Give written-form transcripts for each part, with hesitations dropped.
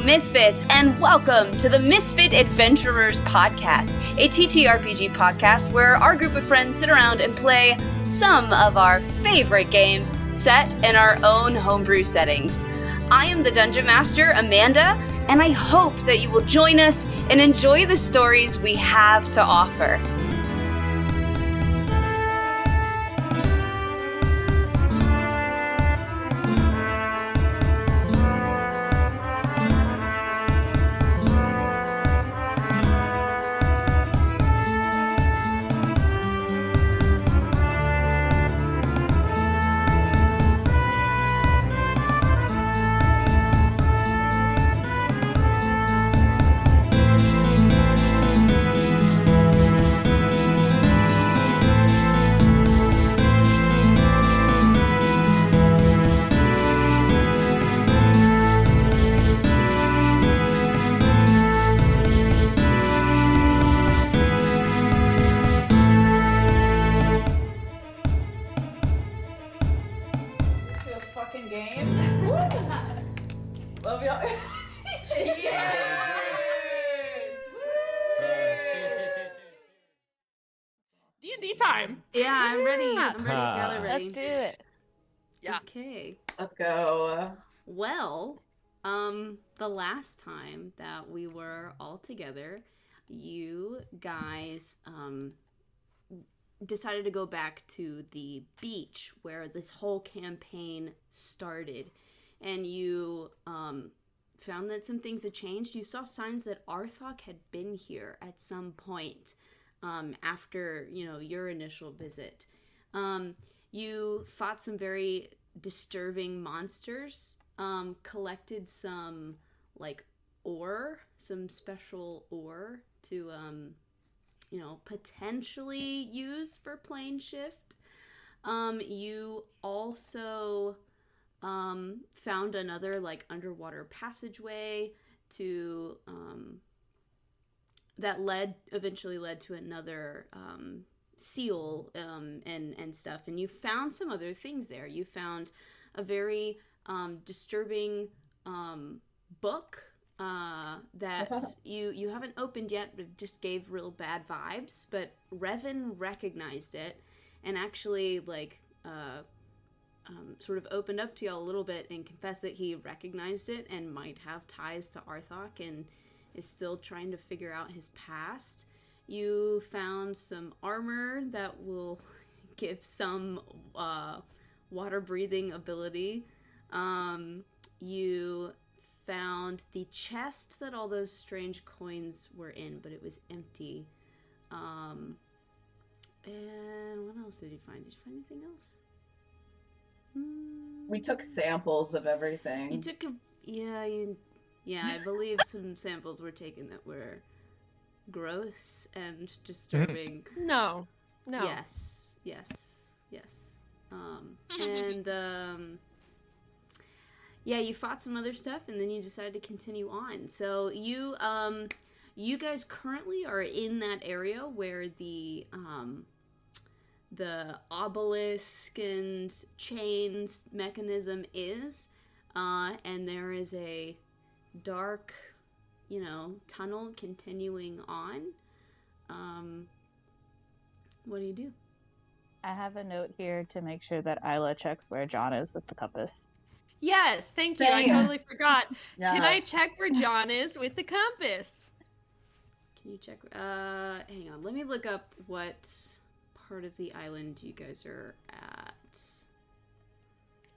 Misfits, and welcome to the Misfit Adventurers podcast, a TTRPG podcast where our group of friends sit around and play some of our favorite games set in our own homebrew settings. I am the Dungeon Master, Amanda, and I hope that you will join us and enjoy the stories we have to offer. Time. Yeah, I'm ready. I'm ready if y'all are ready. Let's do it. Yeah. Okay. Let's go. Well, the last time that we were all together, you guys decided to go back to the beach where this whole campaign started, and you found that some things had changed. You saw signs that Arthok had been here at some point. After, your initial visit. You fought some very disturbing monsters, collected some, ore, some special ore to, potentially use for plane shift. You also, found another, underwater passageway to, that eventually led to another seal and stuff. And you found some other things there. You found a very disturbing book that you haven't opened yet, but it just gave real bad vibes. But Revan recognized it and actually sort of opened up to y'all a little bit and confessed that he recognized it and might have ties to Arthok and is still trying to figure out his past. You found some armor that will give some water-breathing ability. You found the chest that all those strange coins were in, but it was empty. And what else did you find? Did you find anything else? We took samples of everything. You took Yeah, I believe some samples were taken that were gross and disturbing. No. Yes. You fought some other stuff, and then you decided to continue on. So you guys currently are in that area where the obelisk and chains mechanism is, and there is a dark, tunnel continuing on. What do you do? I have a note here to make sure that Isla checks where John is with the compass. Yes, thank you. I totally forgot. Yeah. Can I check where John is with the compass? Can you check? Hang on. Let me look up what part of the island you guys are at.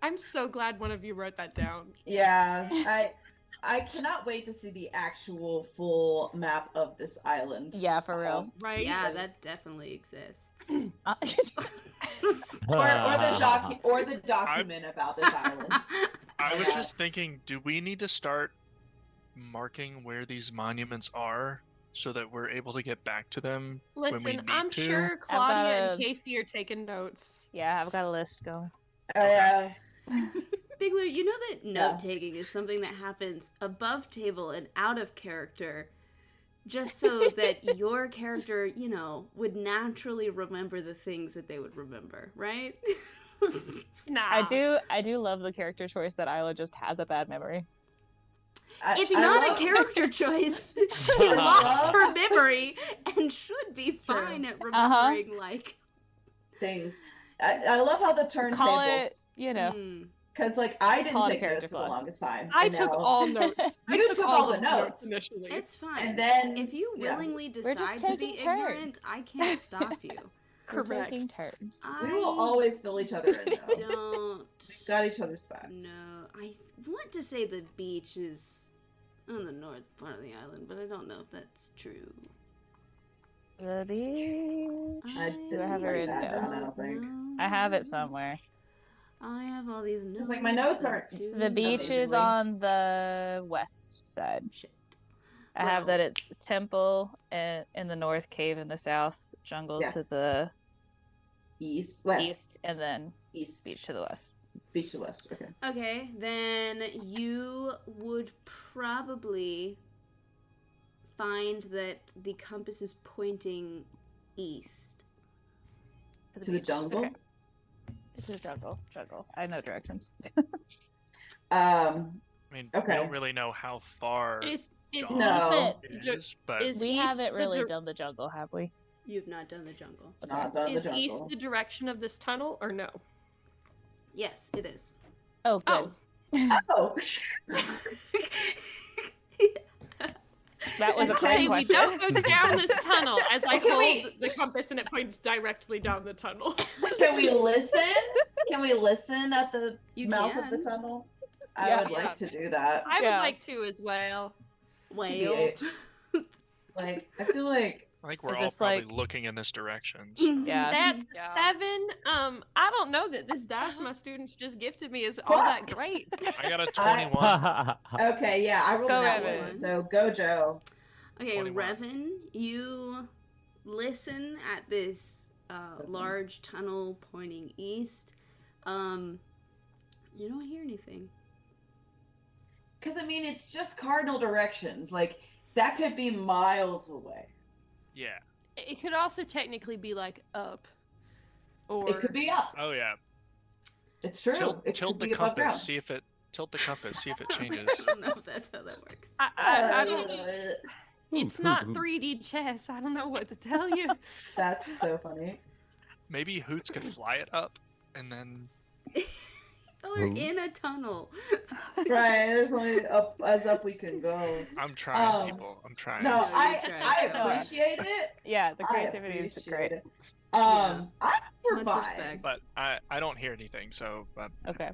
I'm so glad one of you wrote that down. Yeah, I cannot wait to see the actual full map of this island. Yeah, for real. Right? Yeah, that definitely exists. or the document about this island. I was just thinking, do we need to start marking where these monuments are so that we're able to get back to them when we need I'm to? sure Claudia and Casey are taking notes. Yeah, I've got a list going. Bigler, you know that note-taking is something that happens above table and out of character, just so that your character, would naturally remember the things that they would remember, right? Nah. I do love the character choice that Isla just has a bad memory. It's I not love- a character choice. She lost her memory and should be fine at remembering like things. I love how the Call turntables. it, you know. Because like I didn't Call it take character notes for the flaw. longest time. I and took now- all notes. I You took took all all the the notes notes. initially. it's fine. And then if you willingly We're just decide to be taking turns. ignorant, I can't stop you. We're Correct. taking turns. we will always fill each other in. Though. Don't. We got each other's backs. No, I want to say the beach is on the north part of the island, but I don't know if that's true. The beach. I Do I have it write written that down? down, I don't think. I have it somewhere. I have all these notes. It's like my notes that aren't- do The beach is Amazingly. on the west side. Shit. I have Well- that it's temple in the north, cave in the south, jungle to Yes. the East, west, east, and then east, beach to the west. beach to west. Okay. Okay, then you would probably find that the compass is pointing east. To the beach. jungle. Okay. To the jungle. Jungle. I know directions. I mean, we Okay. don't really know how far Is Dawn No. it is, but is We east haven't the really dir- done the jungle, have we? You've not done the jungle. Not done the Is jungle. east the direction of this tunnel or no? Yes, it is. Oh, good. Oh, Oh. That was a I great say we question. don't go down this tunnel as I Okay, hold wait. the compass and it points directly down the tunnel. Can we listen? Can we listen at the You mouth of can. the tunnel? I Yeah. would like to do that. I would Yeah. like to as well. Whale. TBH. Like, I feel like I think we're Is all this probably like- looking in this direction. So. Yeah. That's Yeah. 7. I don't know that this dice my students just gifted me is all that great. I got a 21. okay, yeah, I rolled Go, that Evan. one. So go, Joe. Okay, 21. Revan, you listen at this large tunnel pointing east. You don't hear anything. Because I mean, it's just cardinal directions. Like that could be miles away. Yeah. It could also technically be like up. Or It could be up. Oh yeah. It's true. Tilt, It tilt could the be above compass. ground. See if it. Tilt the compass. See if it I changes. don't know if that's how that works. I don't, it's not 3D chess. I don't know what to tell you. That's so funny. Maybe Hoots could fly it up, and then Oh, we're Ooh. in a tunnel. Right, there's only up as up we can go. I'm trying, Um, people. I'm trying. No, you I tried so hard. appreciate it. Yeah, the I creativity is appreciate great. it. Yeah. I'm Much fine. respect. But I don't hear anything. So Okay.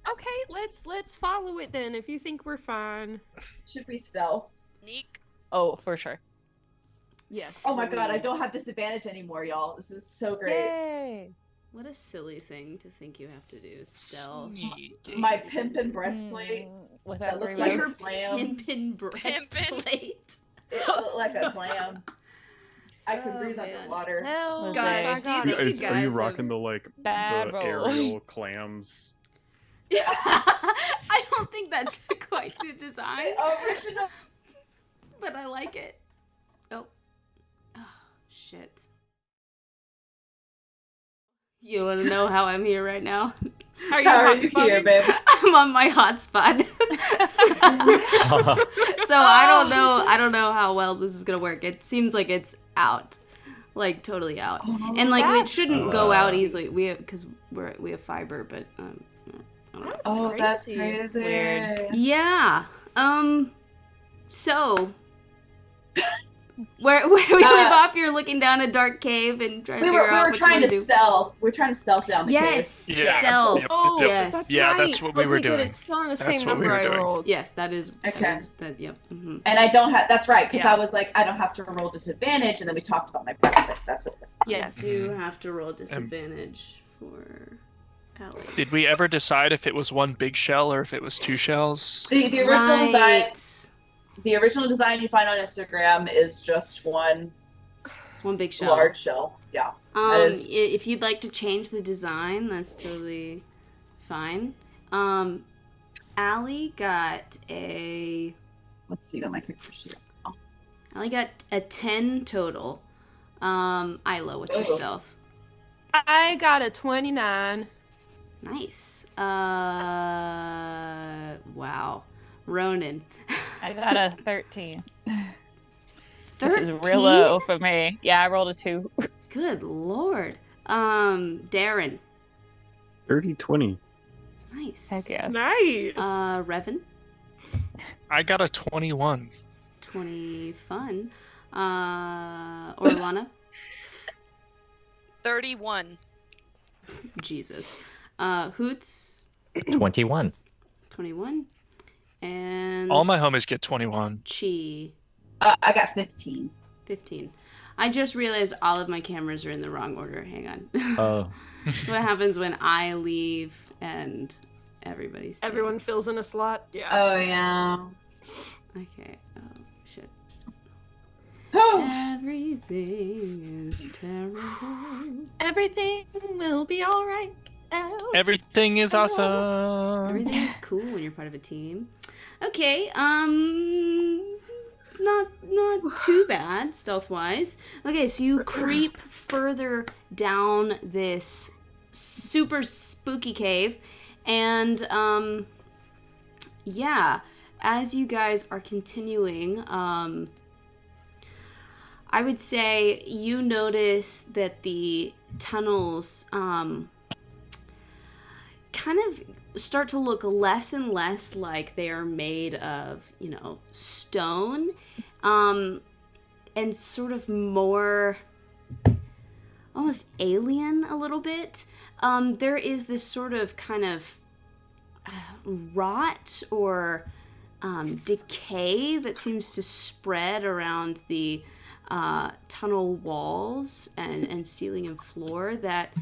Okay, let's follow it then. If you think we're fine. Should we stealth? Neek. Oh, for sure. Yes. Oh my god, I Sweet. don't have disadvantage anymore, y'all. This is so great. Yay! What a silly thing to think you have to do. Stealth. sneaky. My pimpin' breastplate. Without That looks three like legs. her clam. Pimpin' breastplate. It looked like a clam. I could Oh, breathe man. underwater. Hell, Guys, Okay. do you God. think you Are you guys rocking the like Bad the roll. aerial clams? I don't think that's quite the design, Original. but I like it. Oh. Oh, shit. You want to know how I'm here right now? Are you How are you hotspotting? here, babe? I'm on my hotspot. So I don't know how well this is gonna work. It seems like it's out. Like totally out. And like it That's shouldn't go out easily. We have because we have fiber, but I don't know. Oh, that's crazy. crazy. Weird. Yeah. So where we live off, you're looking down a dark cave and trying to We figure were out what trying you to do. stealth. We're trying to stealth down the Yes, Yeah. stealth. Yep, Oh, yep. Yes. that's Yeah, right. that's what we were Okay, good. doing. It's still on the That's same what we number were I doing. rolled. Yes, that is. Okay. That, yep. Mhm. And I don't have. That's right, because Yeah. I was like, I don't have to roll disadvantage, and then we talked about my breastplate. That's what it was. Yes. Do have to roll disadvantage for Allie. Did we ever decide if it was one big shell or if it was two shells? The original design. Right. The original design you find on Instagram is just one One big shell. large shell. Yeah. that is- If you'd like to change the design, that's totally fine. Allie got a. Let's see on my character sheet. Allie got a 10 total. Isla, what's your Oh. stealth? I got a 29. Nice. Wow. Ronan. I got a 13. 13? Which is real low for me. Yeah, I rolled a 2. Good lord. Darren. 30-20. Nice. Heck yeah. Nice. Revan. I got a 21. 20 fun. Orlana. 31. Jesus. Hoots. 21. 21. And All my homies get 21. Chi. I got 15. 15. I just realized all of my cameras are in the wrong order. Hang on. Oh. That's what happens when I leave and everybody stays. Everyone fills in a slot. Yeah. Oh, yeah. Okay. Oh, shit. Oh. Everything is terrible. Everything will be all right. Everything is awesome. Everything is cool when you're part of a team. Okay, not too bad stealth wise. Okay, so you creep further down this super spooky cave, and yeah, as you guys are continuing, I would say you notice that the tunnels kind of start to look less and less like they are made of, stone, and sort of more almost alien a little bit. There is this sort of kind of rot or decay that seems to spread around the tunnel walls and ceiling and floor that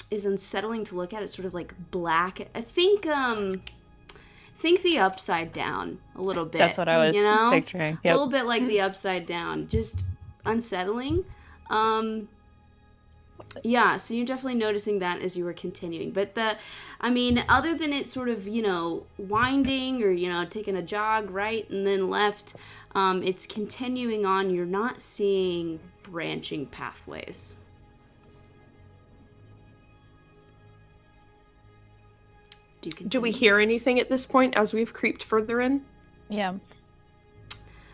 is unsettling to look at. It's sort of like black. I think the Upside Down a little bit. That's what I was picturing. Yep. A little bit like the Upside Down, just unsettling. Yeah, so you're definitely noticing that as you were continuing. But other than it sort of, winding or, taking a jog right and then left, it's continuing on. You're not seeing branching pathways. Do we hear anything at this point as we've creeped further in? Yeah.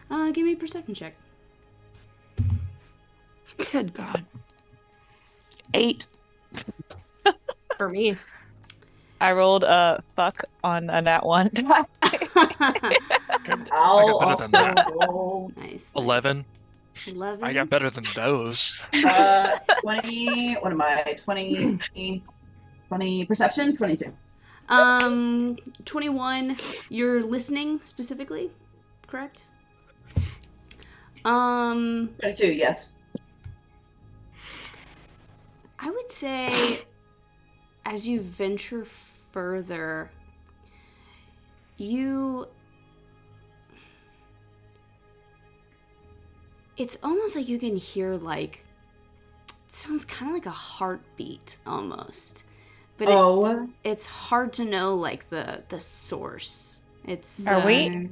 Give me a perception check. Good God. 8. For me. I rolled a fuck on a nat 1. I'll I got better than also that. roll 11. 11. I got better than those. 20. What am I? 20 perception? 22. 21. You're listening specifically, correct? 22, yes. I would say as you venture further, it's almost like you can hear, like, it sounds kind of like a heartbeat almost. But it's hard to know, like, the source. It's Are we?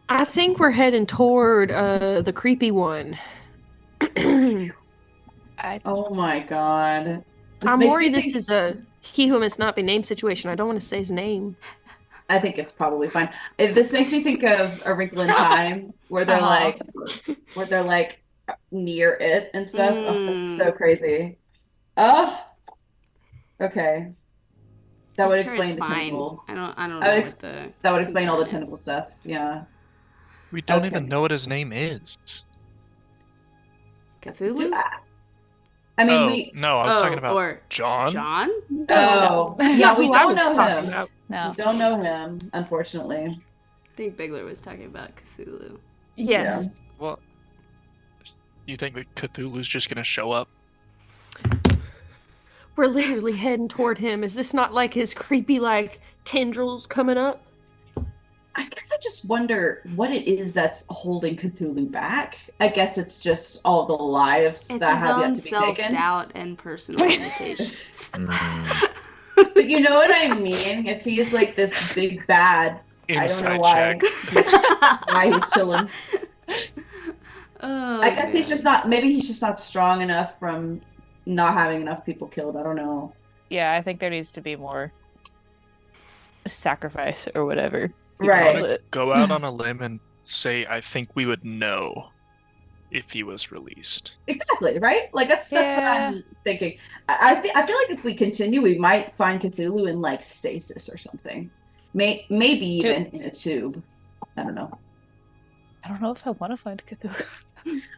I think we're heading toward the creepy one. Oh my god. I'm worried this is a he who must not be named situation. I don't want to say his name. I think it's probably fine. This makes me think of A Wrinkle in Time, where they're like near it and stuff. Oh, that's so crazy. Oh, okay. That would explain the tentacle. I don't know what the that would explain all the concern tentacle is. stuff. Yeah. We don't Okay. even know what his name is. Cthulhu? I mean, Oh, no, I was talking about or John. John? Oh, That's yeah, not we who I don't was know talking him. about. No. We don't know him, unfortunately. I think Bigler was talking about Cthulhu. Yes. Well, you think that Cthulhu's just gonna show up? We're literally heading toward him. Is this not like his creepy, like, tendrils coming up? I guess I just wonder what it is that's holding Cthulhu back. I guess it's just all the lives It's that his have own yet to be taken. self-doubt and personal limitations. But you know what I mean? If he's like this big bad, Inside I don't know why. check. Why he's chilling. Oh, I guess he's man. just not. Maybe he's just not strong enough from not having enough people killed. I don't know. Yeah, I think there needs to be more sacrifice or whatever. Right. I'm gonna go out on a limb and say I think we would know if he was released. Exactly, right? Like that's what I'm thinking. I feel like if we continue, we might find Cthulhu in like stasis or something. Maybe even in a tube. I don't know. I don't know if I want to find Cthulhu.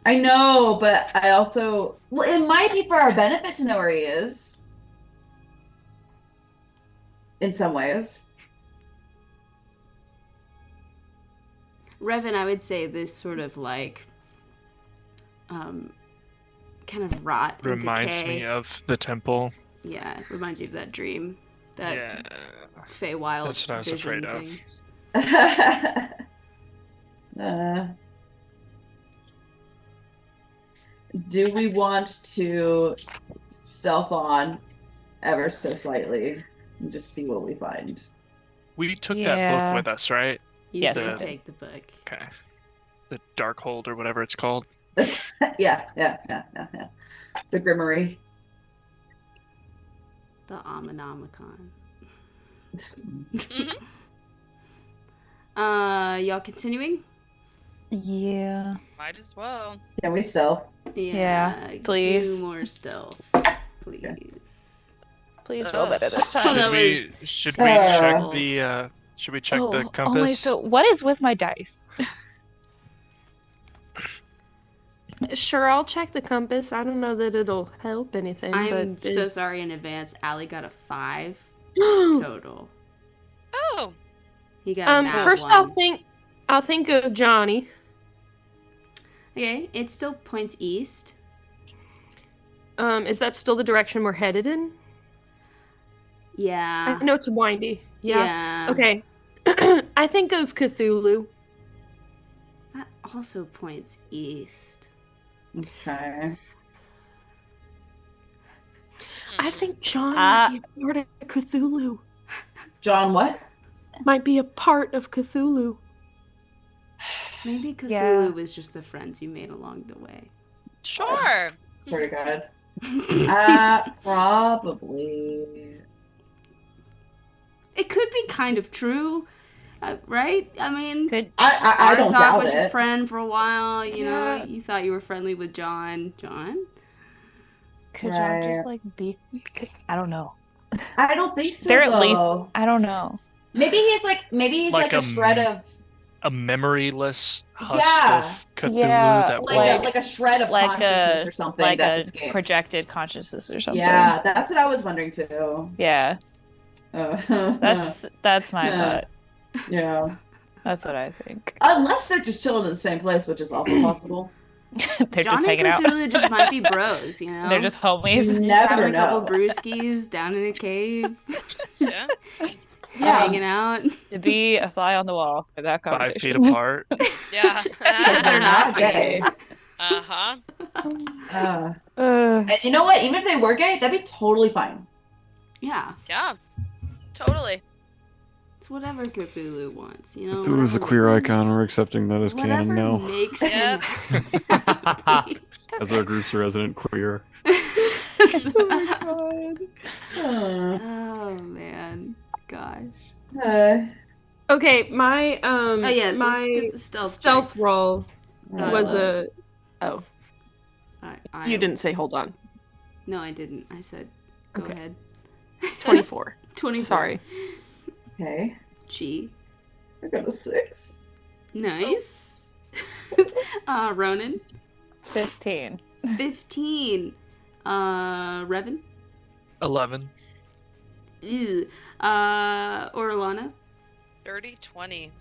I know, but I also it might be for our benefit to know where he is. In some ways. Revan, I would say this sort of like kind of rot and Reminds decay. me of the temple. Yeah, it reminds you of that dream. That Yeah. Feywild That's what I was vision afraid thing. of. Do we want to stealth on ever so slightly and just see what we find? We took that book with us, right? You did take the book. Okay. The Darkhold or whatever it's called. Yeah. The Grimoire. The Omnicon. Y'all continuing? Yeah. Might as well. Can we stealth? Yeah, please. Do more stealth, please. Okay. Please roll better this time. Should we check the the compass? Oh wait, so what is with my dice? Sure, I'll check the compass. I don't know that it'll help anything. I'm but so sorry in advance. Allie got a 5 total. Oh. He got a nat first 1. I'll think of Johnny. Okay, it still points east. Is that still the direction we're headed in? Yeah. I know it's windy. Yeah. Yeah. Okay. I think of Cthulhu. That also points east. Okay. I think John might be a part of Cthulhu. John, what? Might be a part of Cthulhu. Maybe Cthulhu was just the friends you made along the way. Sure. Swear to God. Probably. It could be kind of true, right? I mean, I don't doubt was it. your friend for a while. You know, you thought you were friendly with John. Could John just like be? I don't know. I don't think so. They're at least. I don't know. Maybe he's like a shred of a memoryless husk of Cthulhu that like a shred of consciousness or something, like that's a escaped. Projected consciousness or something. Yeah, that's what I was wondering too. Yeah. That's my thought. Yeah. That's what I think. Unless they're just chilling in the same place, which is also possible. They're John just hanging and Cthulhu out. just might be bros, you know? They're just homies. Just having a couple brewskis down in a cave. Just hanging out. To be a fly on the wall for that conversation. 5 feet apart. Yeah. Because they're not gay. Uh-huh. And you know what? Even if they were gay, that'd be totally fine. Yeah. Yeah. Totally. It's whatever Cthulhu wants, you know? Cthulhu's a queer icon. We're accepting that as canon now. Makes him As our group's resident queer. Oh man, gosh. Okay, my yes, let's my get the stealth checks. roll was a I You didn't say hold on. No, I didn't. I said go ahead. 24. 24. Sorry. Okay. Chi. I got a 6. Nice. Ronan. 15. 15. Revan. 11. Ew. Orlana. Dirty 20.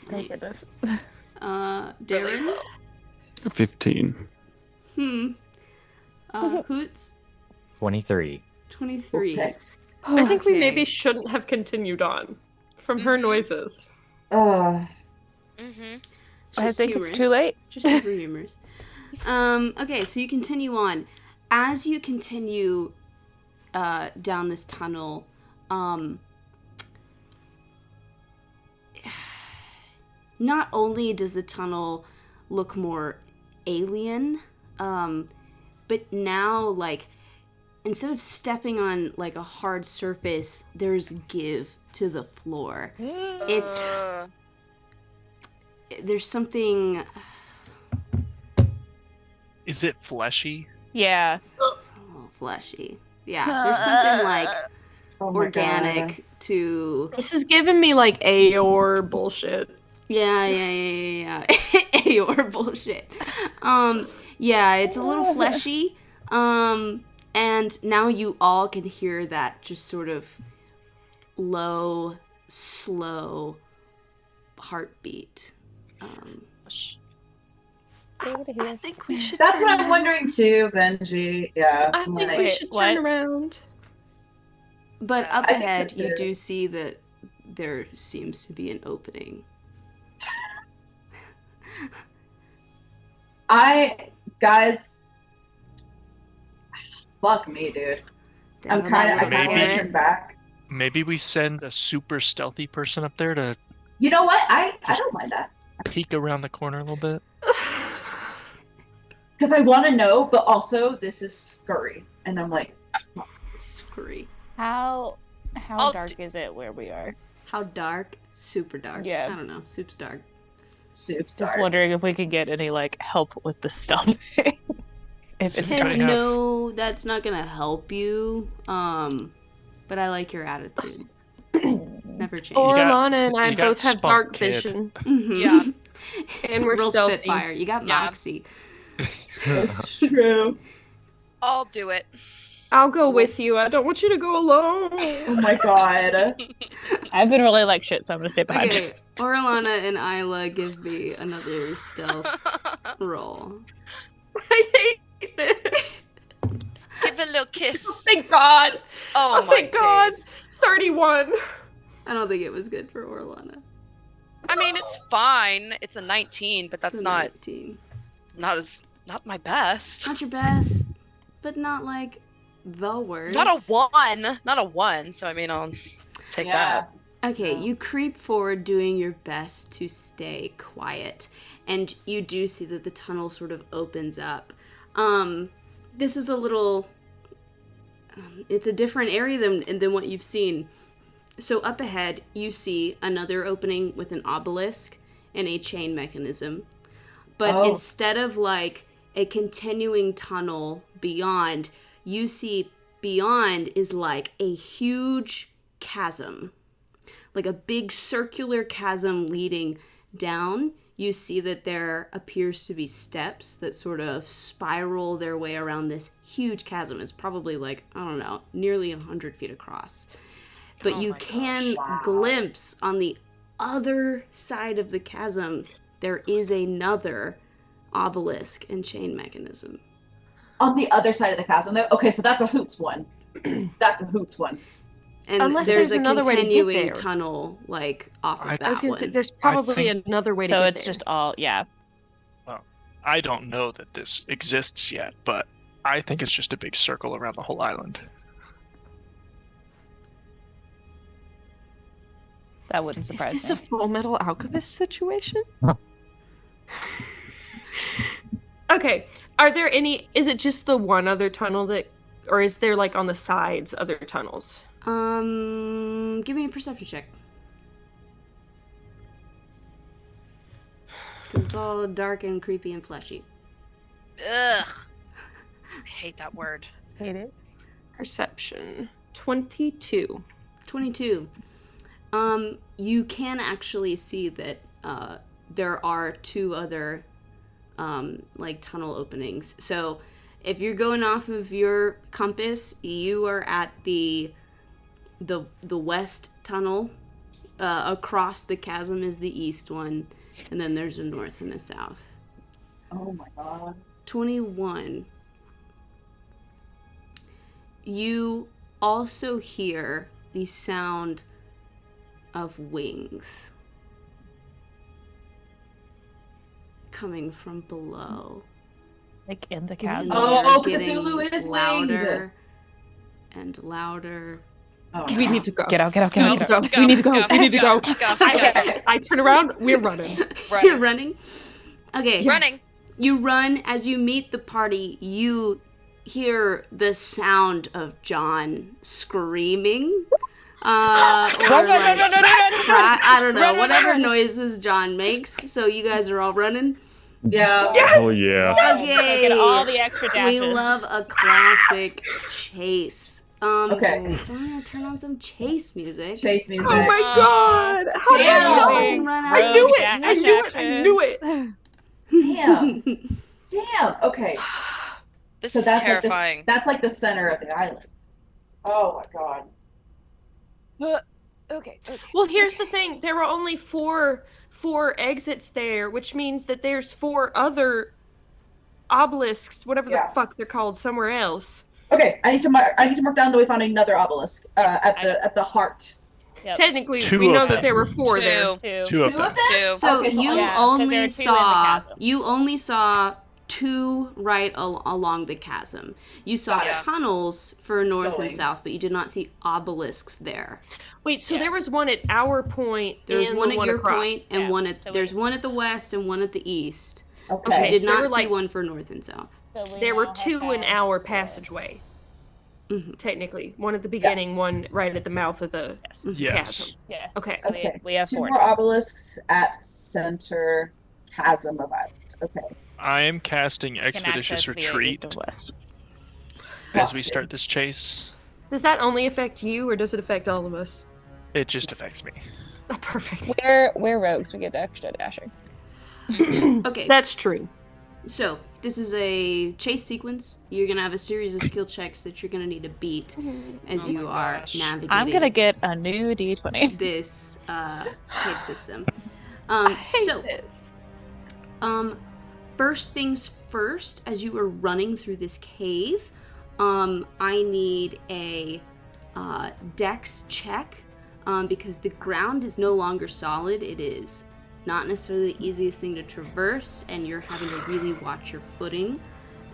Nice. Darren. 15. Hoots. 23. 23. Okay. I think we maybe shouldn't have continued on from her noises. Mm-hmm. I think it's too late. Just super humorous. Okay, so you continue on. As you continue down this tunnel, not only does the tunnel look more alien, but now, like, instead of stepping on, like, a hard surface, there's give to the floor. It's there's something. Is it fleshy? Yeah. It's a little fleshy. Yeah, there's something like organic to. This is giving me like Aor bullshit. Yeah. Aor bullshit. Yeah, it's a little fleshy. And now you all can hear that just sort of low, slow heartbeat. I think we should. That's what I'm wondering too, Benji. Yeah. I think we should turn around. But up I think ahead, so you too. do see that there seems to be an opening. Guys, fuck me, dude. Down I'm kind of that little carrot. turned back. Maybe we send a super stealthy person up there to You know what? I don't mind that. peek around the corner a little bit. Because I want to know, but also this is scurry. And I'm like, Scurry. How I'll dark is it where we are? How dark? Super dark. Yeah. I don't know. Soup's dark. soup's Just dark. wondering if we could get any like help with the stumping. If it's Can- dark. have- No, that's not gonna help you. But I like your attitude. Never change. Orlana and I you got both have spunk, dark kid. vision, Mhm. Yeah. and we're Real stealthy. Spitfire. You got Yeah. moxie. True. I'll do it. I'll go with you. I don't want you to go alone. Oh my god. I've been really like shit, so I'm gonna stay behind. Okay, Orlana and Isla give me another stealth roll. I hate this. Give it a little kiss. Thank God. Oh, Oh, my thank God. days. 31. I don't think it was good for Orlana. I mean, it's fine. It's a 19, but that's It's a not 19. not my best. Not your best, but not like the worst. Not a 1. Not a 1. So I mean, I'll take Yeah. that. Okay, you creep forward doing your best to stay quiet, and you do see that the tunnel sort of opens up. This is a little... it's a different area than what you've seen. So up ahead, you see another opening with an obelisk and a chain mechanism. But Oh. instead of like a continuing tunnel beyond, you see beyond is like a huge chasm. Like a big circular chasm leading down. You see that there appears to be steps that sort of spiral their way around this huge chasm. It's probably like, I don't know, nearly 100 feet across. But Oh you my can gosh. glimpse on the other side of the chasm, there is another obelisk and chain mechanism. On the other side of the chasm, though. Okay, so that's a hoots one. That's a hoots one. And Unless there's there's a another way to get continuing there. tunnel, like, off of I that I was gonna one. say, there's probably think- another way to So get it's there. just all I don't know that this exists yet, but I think it's just a big circle around the whole island. that wouldn't Is surprise this me. a Full Metal Alchemist situation? Okay. Are there any? Is it just the one other tunnel that, or is there like on the sides other tunnels? Give me a perception check. Because it's all dark and creepy and fleshy. Ugh. I hate that word. Hate it. Perception 22. 22. You can actually see that there are two other like tunnel openings. So if you're going off of your compass, you are at the west tunnel. Across the chasm is the east one, and then there's a north and a south. Oh my god. 21. You also hear the sound of wings coming from below. Like in the And chasm. Oh, they're getting Cthulhu is louder and louder. Oh, We no. need to go. Get out, get out, get out, get out. We need to go. We need to go. Go. I turn around. We're running. You're running? Okay. Running. You run. As you meet the party, you hear the sound of John screaming. Or like, I don't know, Run, whatever run. noises John makes. So you guys are all running. Yeah. Oh yeah. Okay. Get all the extra We dashes. love a classic chase. Okay. So I'm gonna turn on some chase music. Chase music. Oh my god! How did Damn. I I know? can run out. I knew Rogue it! I dash knew it! I action. knew it! Damn. Damn. Okay. This So is that's terrifying. Like that's like the center of the island. Oh my god. Okay. Well, here's the thing. There were only four exits there, which means that there's 4 other obelisks, whatever Yeah. the fuck they're called, somewhere else. Okay, I need to mark down that we found another obelisk at the heart. Yep. Technically, 2 we know of that them. there were 4 there. Two. 2 of Two them. of them? Two. So Okay, so you yeah, 'cause there only are 2 in the saw chasm. you only saw 2 right along the chasm. You saw Yeah. tunnels for north Going. and south, but you did not see obelisks there. Wait, so Yeah. there was one at our point. There's and one the at your across. point and Yeah, one at so there's one at the west and one at the east. Okay. You did so there not were, see like- one for north and south. So we There were now have 2 in found our 4. passageway. Mhm. Technically, one at the beginning, one right at the mouth of the Yes. chasm. Yes. Okay. So Okay. we have 2 4. more obelisks at center chasm of island. Okay. I am casting Can Expeditious access via Retreat east and west. as we start this chase. Does that only affect you, or does it affect all of us? It just affects me. Oh, perfect. We're rogues. We get extra dashing. Okay. That's true. So, this is a chase sequence. You're going to have a series of skill checks that you're going to need to beat as Oh my you are gosh. navigating I'm gonna get a new D20. this cave system. So, first things first, as you are running through this cave, I need a dex check because the ground is no longer solid. It is not necessarily the easiest thing to traverse, and you're having to really watch your footing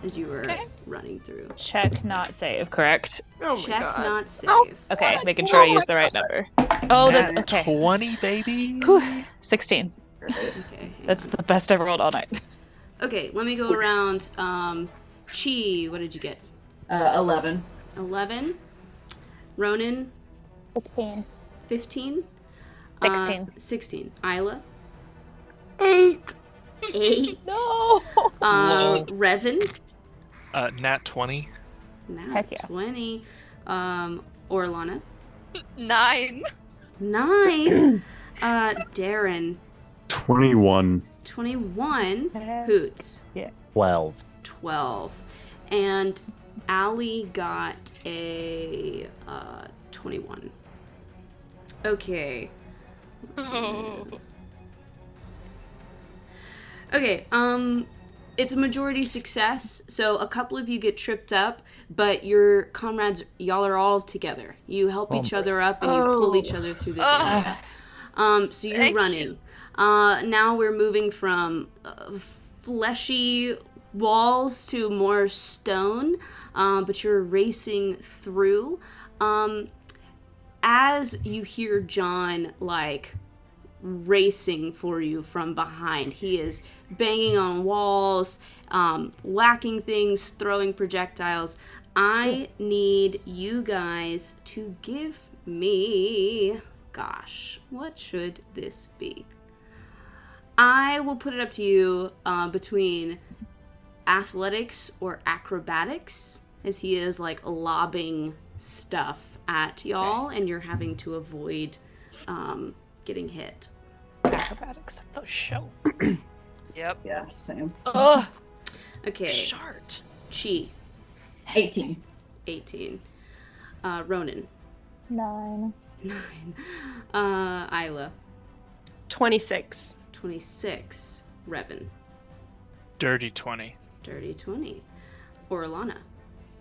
as you are running through. Check not save, correct? Oh my Check god. not save. Oh. Okay, making sure I use the right number. Oh, that's Nat okay. 20, baby. Whew, 16. Okay. That's the best I've rolled all night. Okay, let me go around. Chi, what did you get? 11. 11. Ronan, 16. 15. 16. 16. Isla, 8. 8. No! Lol. Revan, Nat 20. now Heck yeah. 20. Orlana, 9. 9. Darren, 21. 21. Hoots, 12. 12. And Allie got a 21. Okay. Okay, it's a majority success, so a couple of you get tripped up, but your comrades, y'all are all together. You help each other up and you pull each other through this area. So you're Thank running. Now we're moving from fleshy walls to more stone, but you're racing through. As you hear John, like, racing for you from behind, he is banging on walls, whacking things, throwing projectiles. I need you guys to give me, gosh, what should this be? I will put it up to you between athletics or acrobatics, as he is like lobbing stuff at y'all and you're having to avoid getting hit. Acrobatics. Oh, show. Yep. Yeah, same. Oh, Okay, Shart. Chi, 18. 18. Ronan, 9. 9. Isla, 26. 26. Revan, Dirty 20. dirty 20. Orlana,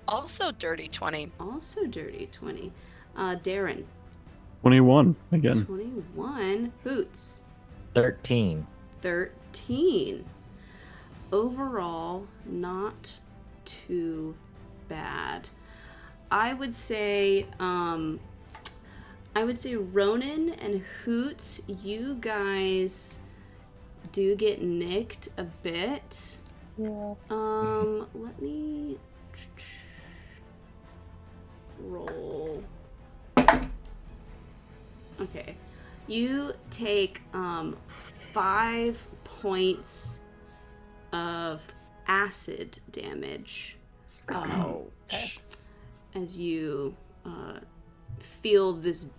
Also dirty 20. also dirty 20. Darren, 21 again. 21. Boots, 13. 13. Overall, not too bad. I would say Ronan and Hoots, you guys do get nicked a bit. Yeah. Let me roll. Okay. You take 5 points of acid damage as you feel this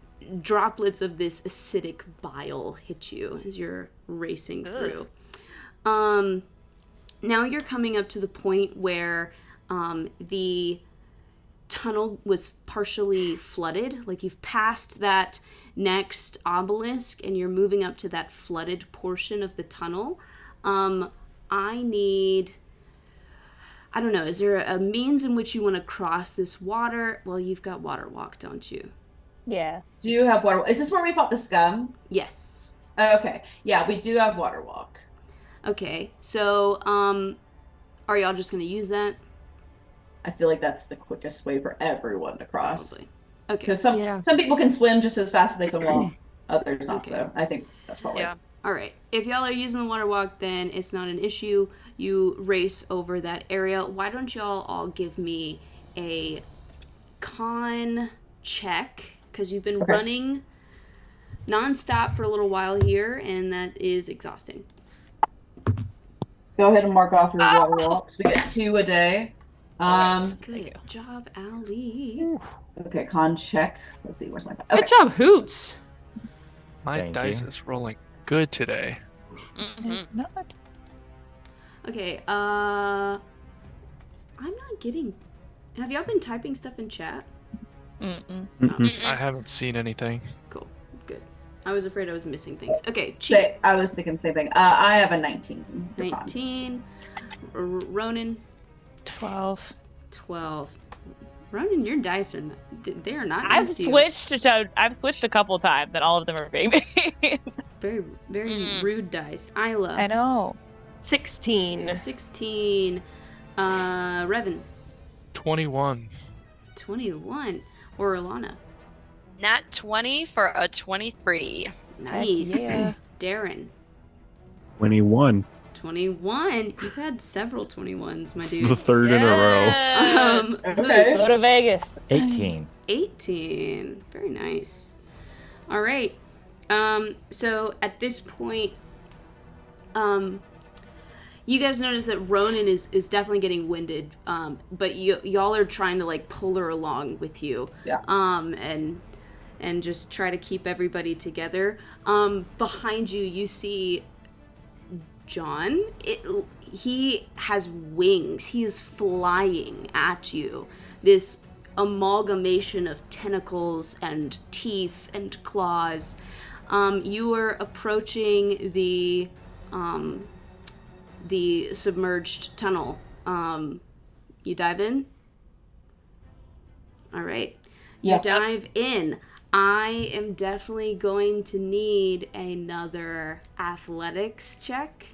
droplets of this acidic bile hit you as you're racing through. Now you're coming up to the point where the tunnel was partially flooded. Like you've passed that next obelisk and you're moving up to that flooded portion of the tunnel. I don't know, is there a means in which you want to cross this water? Well, you've got water walk, don't you? Yeah. Do you have water? Is this where we fought the scum? Yes. Okay. Yeah, we do have water walk. Okay, so are y'all just going to use that? I feel like that's the quickest way for everyone to cross. Probably. Okay. Because some people can swim just as fast as they can walk, others not Okay. so. I think that's probably. Yeah. All right. If y'all are using the water walk, then it's not an issue. You race over that area. Why don't y'all all give me a con check? Because you've been running nonstop for a little while here, and that is exhausting. Go ahead and mark off your water walks. We get 2 a day. Good job, Allie. Okay, con check. Let's see, where's my... Okay. Good job, Hoots. My Thank dice you. is rolling good today. It's not. Okay, I'm not getting... Have y'all been typing stuff in chat? I haven't seen anything. Cool. Good. I was afraid I was missing things. Okay, Cheat. I was thinking the same thing. I have a 19. for con. 19. Ronan, 12. 12. Ronan, your dice are not, they are not I've nice to you. I've switched a couple times, and all of them are being made. Very, very rude dice. Isla. I know. 16. 16. Revan. 21. 21. Or Alana. Nat 20 for a 23. Nice. yeah. Darren. 21. 21. You've had several 21s, my It's dude. the third in a row. Yes. Okay. Go to Vegas. 18. 18. Very nice. All right. So at this point, you guys notice that Ronan is definitely getting winded, but y'all are trying to like pull her along with you, Yeah. and just try to keep everybody together. Behind you, you see John. He has wings. He is flying at you. This amalgamation of tentacles and teeth and claws. You are approaching the submerged tunnel. You dive in? All right. You Yep. dive in. I am definitely going to need another athletics check.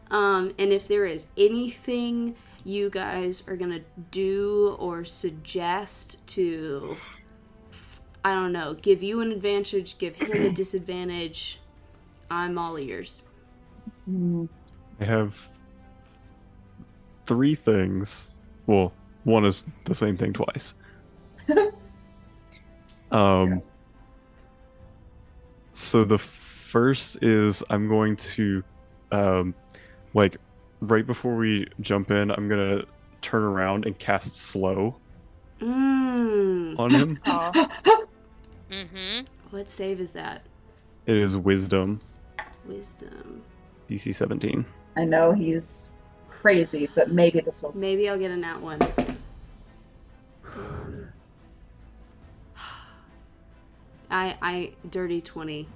And if there is anything you guys are going to do or suggest to, I don't know, give you an advantage, give him a disadvantage, I'm all ears. I have 3 things. Well, one is the same thing twice. So the first is I'm going to, like, right before we jump in, I'm gonna turn around and cast slow on him. Oh. Mm-hmm. What save is that? It is Wisdom, Wisdom. DC 17. I know he's crazy, but maybe this will. Maybe I'll get a nat one. I dirty 20.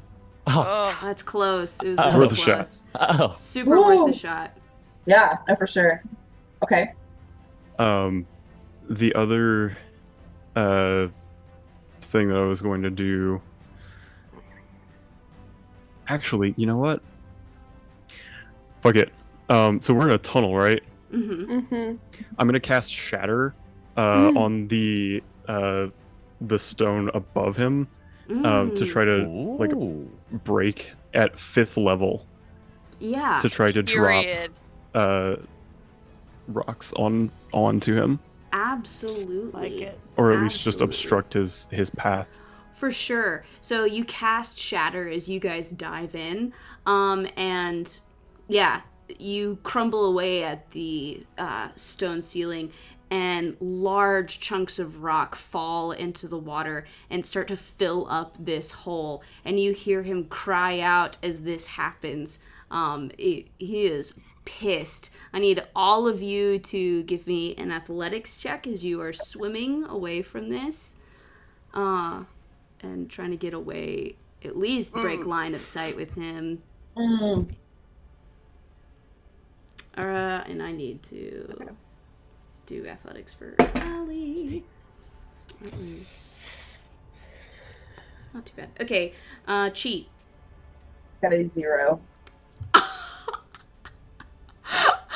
Oh. That's close. It was Oh. really Worth a shot. close. Oh. Super Woo. worth the shot. Yeah, no, for sure. Okay. The other thing that I was going to do. Actually, you know what? Fuck it. So we're in a tunnel, right? Mm-hmm. Mm-hmm. I'm gonna cast Shatter on the stone above him to try to like Ooh. break at 5th level Yeah. to try to drop Period. rocks onto him, Absolutely. Like it. or at least just Absolutely. obstruct his path. For sure. So you cast Shatter as you guys dive in, and yeah, you crumble away at the stone ceiling, and large chunks of rock fall into the water and start to fill up this hole. And you hear him cry out as this happens. He is pissed. I need all of you to give me an athletics check as you are swimming away from this. And trying to get away, at least break line of sight with him. And I need to do athletics for Allie. That was not too bad. Okay, cheat. Got a 0.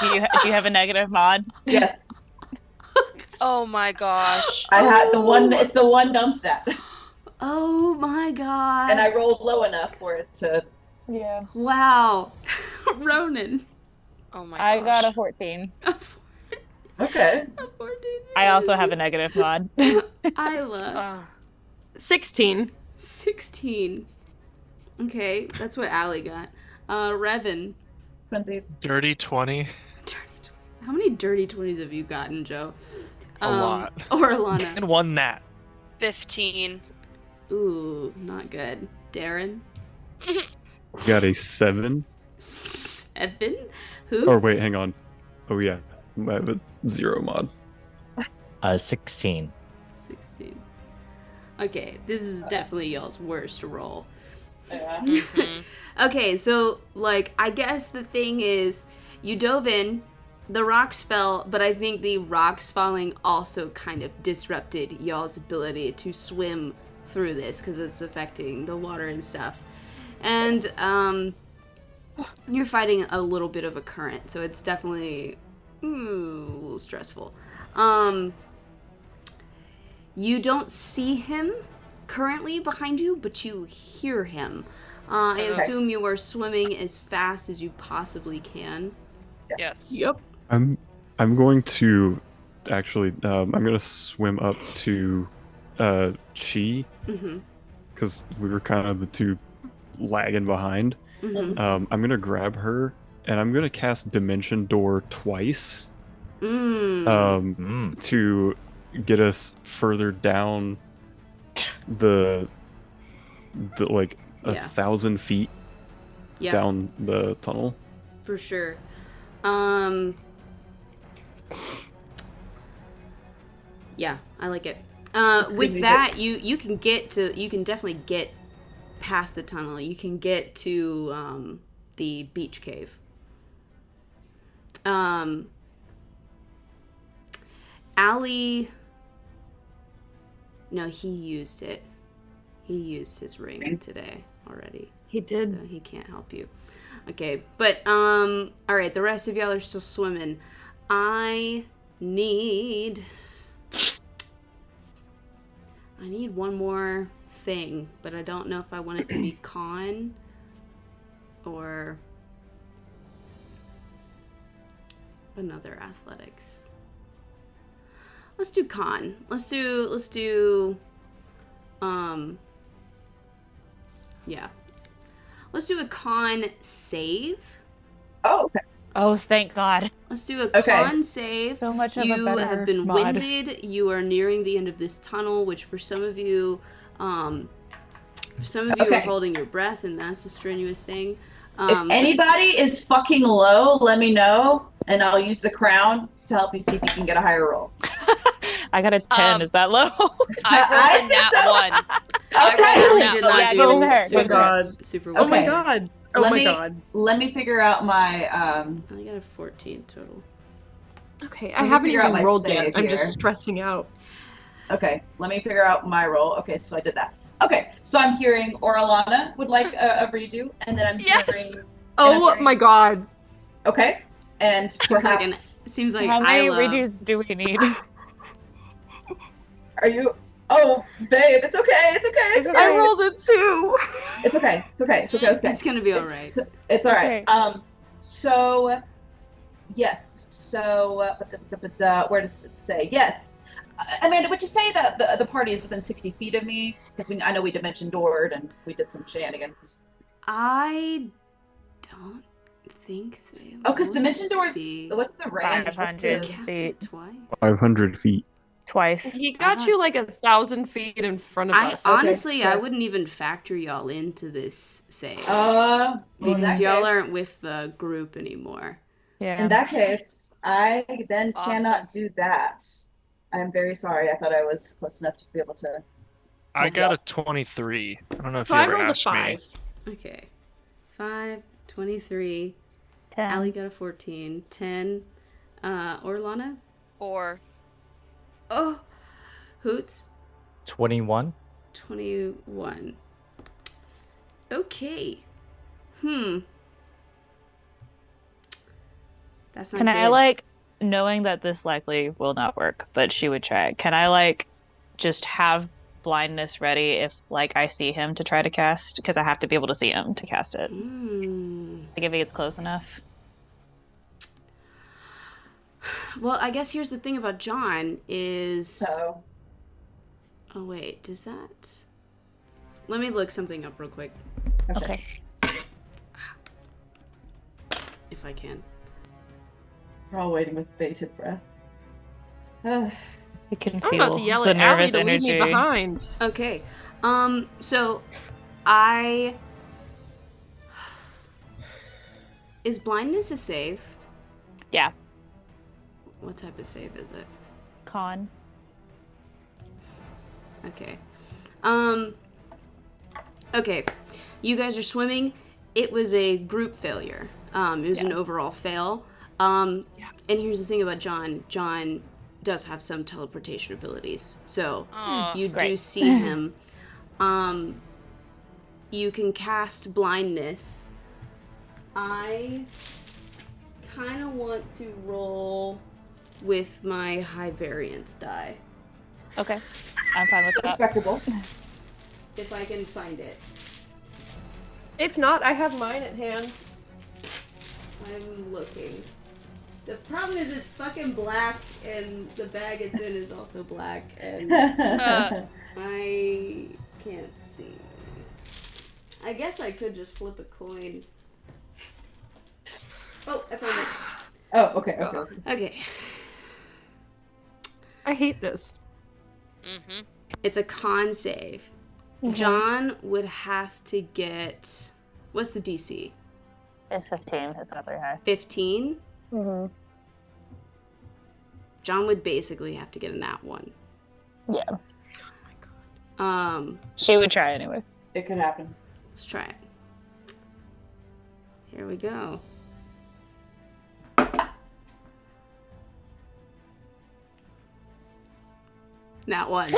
Do you have a negative mod? Yes. Oh my gosh. I had the one. It's the one dumb stat. Oh my god. And I rolled low enough for it to. Yeah. Wow. Ronan. Oh my gosh. I got a 14. Okay. I also have a negative mod. Isla. 16. 16. Okay, that's what Allie got. Revan. Twinsies. Dirty 20. How many dirty 20s have you gotten, Joe? A lot. Or Alana. And one nat. 15. Ooh, not good. Darren? Got a 7. 7? Who? Oh wait, hang on. Oh yeah, I have a 0 mod. 16. 16. Okay, this is definitely y'all's worst roll. Yeah. Okay, so, like, I guess the thing is, you dove in, the rocks fell, but I think the rocks falling also kind of disrupted y'all's ability to swim through this, because it's affecting the water and stuff. And, you're fighting a little bit of a current, so it's definitely a little stressful. You don't see him currently behind you, but you hear him. I assume you are swimming as fast as you possibly can. Yes. Yep. I'm going to actually I'm gonna swim up to Chi because we were kind of the two lagging behind. I'm gonna grab her and I'm gonna cast Dimension Door twice to get us further down the like 1,000 feet down the tunnel. For sure. Yeah, I like it. With that, you can definitely get past the tunnel. You can get to the beach cave. Allie, no, he used it. He used his ring today already. He did. So he can't help you. Okay, but all right, the rest of y'all are still swimming. I need one more thing, but I don't know if I want it to be con or another athletics. Let's do con. Let's do yeah. Let's do a con save. Oh, okay. Oh, thank God. Let's do a con save. So much of a You better have been mod. winded. You are nearing the end of this tunnel, which for some of you are holding your breath, and that's a strenuous thing. If anybody is fucking low, let me know, and I'll use the crown to help you see if you can get a higher roll. I got a 10. Is that low? I rolled a nat so. 1. I rolled a did nat not Yeah, do go there, super, go there. super Oh well. my Okay. god. Oh Let my me- god. Let me figure out my I got a 14 total. Okay, Let I me haven't figure out even my rolled yet. save I'm just here. stressing out. Okay, let me figure out my roll. Okay, so I did that. Okay, so I'm hearing Orlana would like a redo, and then I'm Yes! hearing. Oh Okay. my god. Okay, and Seems like How many Isla. redos do we need? Are you? Oh, babe, it's okay. It's okay. It's okay. I rolled a 2. It's okay. It's okay. It's okay. It's okay. It's gonna be alright. It's all right. Okay. So, yes. So, where does it say? Yes. Amanda, would you say that the party is within 60 feet of me? Because I know we dimension doored and we did some shenanigans. I don't think they. Oh, because dimension doors. be. What's the range? What's 500 the- Cast feet. it twice. 500 feet. Twice. He got you like 1,000 feet in front of I us. honestly, so- I wouldn't even factor y'all into this save Well, in because that y'all case- aren't with the group anymore. Yeah. In that case, I then Awesome. cannot do that. I'm very sorry. I thought I was close enough to be able to. I got a 23. I don't know if So you I ever rolled a asked 5. me. Okay, 5, 23. 10. Allie got a 14. 10. Orlana. Or Oh, Hoots. 21. 21. Okay. That's not Can good. I like, knowing that this likely will not work, but she would try it, can I like just have blindness ready if like I see him to try to cast? Because I have to be able to see him to cast it. Like if he gets close enough. Well, I guess here's the thing about John is... So, Oh, wait. Does that... Let me look something up real quick, Okay. if I can. we're all waiting with bated breath. Ugh. You can I'm feel about to yell the at Allie nervous to leave energy. me behind. Okay. So I... Is blindness a save? Yeah. What type of save is it? Con. Okay. Okay. You guys are swimming. It was a group failure. It was an overall fail. And here's the thing about John. John does have some teleportation abilities. So you do Great. see him. You can cast blindness. I kind of want to roll with my high variance die. Okay. I'm fine with that. Respectable. If I can find it. If not, I have mine at hand. I'm looking. The problem is it's fucking black and the bag it's in is also black and I can't see. I guess I could just flip a coin. Oh, I found it. Oh, okay, okay. Okay. I hate this. mm-hmm. It's a con save. John would have to get... What's the DC? It's 15. It's not very high. 15? Mm-hmm. John would basically have to get a nat 1. Yeah. She would try anyway. It could happen. Let's try it. Here we go. Nat 1.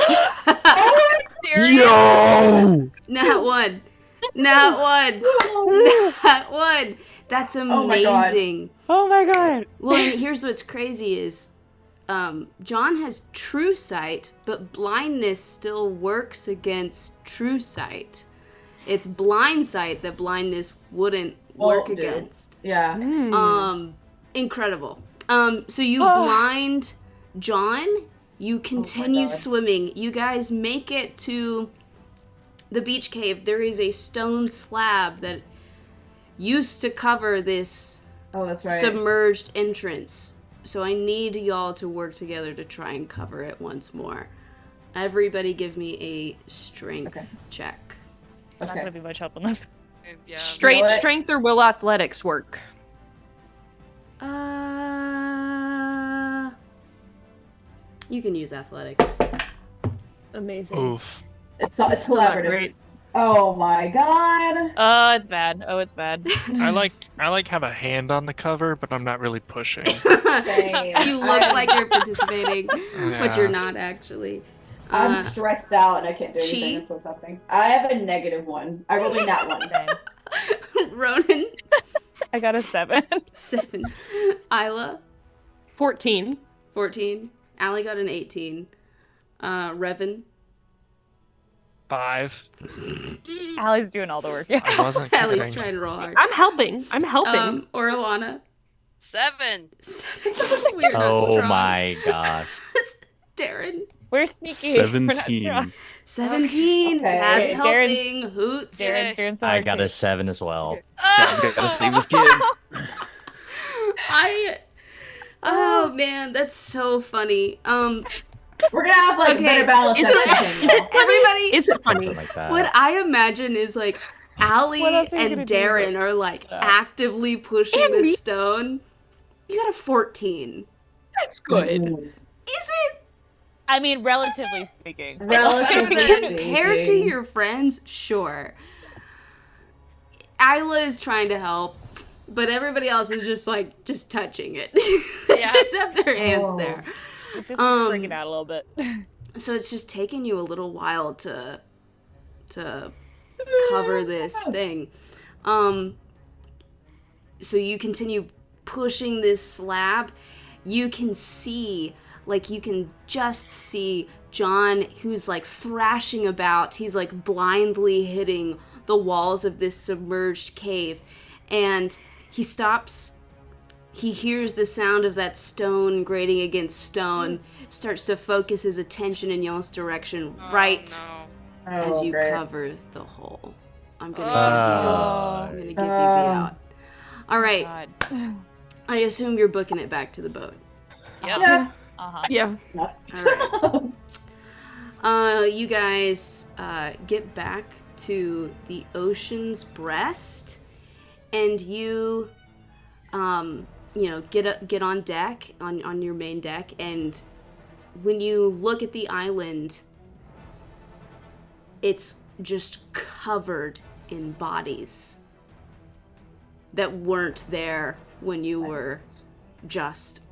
Serious? Yo! Nat 1. Nat 1. Nat 1. That's my God. amazing. Oh my god. Well, and here's what's crazy is John has true sight, but blindness still works against true sight. It's blind sight that blindness wouldn't work Won't do. against. Yeah. Incredible. So you blind John, you continue God. swimming. You guys make it to the beach cave. There is a stone slab that used to cover this Oh, that's right. submerged entrance. So I need y'all to work together to try and cover it once more. Everybody give me a strength check. Not Okay. gonna be much help on this. Yeah. Straight You know what? strength or will athletics work? You can use athletics. Amazing. Oof. It's Still not collaborative. great. Oh my god. Oh, it's bad. Oh, it's bad. I like have a hand on the cover, but I'm not really pushing. You look like you're participating, but Yeah. you're not actually. I'm stressed out and I can't do anything. Chi? That's what's happening. I have a -1. I rolled a nat 1. Same. Ronan, I got a 7. 7. Isla, 14. 14. Allie got an 18. Revan, 5. Allie's doing all the work. Yeah. I wasn't Allie's kidding. trying to roll hard. I'm helping. Orlana, 7. 7. We're not Oh strong. my gosh. Darren. We're sneaky. We're not 17. drunk. 17. Okay. Dad's Okay, helping. Hoots. Darren's on I our got a team. 7 as well. Dad's gotta save his kids. Oh man, that's so funny. We're gonna have like Okay, better balance. is next it- time, y'all. everybody. Is it funny? Something like that. What I imagine is like Allie What else are you and gonna do Darren but- are like Yeah. actively pushing And the me. stone. You got a 14. That's good. Is it I mean, relatively speaking. Relatively compared to speaking. your friends? Sure. Isla is trying to help, but everybody else is just touching it. They Yeah. just have their hands Oh. there. It's just Um, freaking out a little bit. So it's just taking you a little while to cover this thing. So you continue pushing this slab. You can see, like, you can just see John, who's like thrashing about. He's like blindly hitting the walls of this submerged cave, and he stops. He hears the sound of that stone grating against stone, starts to focus his attention in y'all's direction right Oh, as you great. cover the hole. I'm gonna Oh. give you the out. All right, God. I assume you're booking it back to the boat. no. Yep. Yeah. Uh-huh. Yeah. It's not. All right. You guys get back to the ocean's breast, and you get on deck on your main deck, and when you look at the island, it's just covered in bodies that weren't there when you were just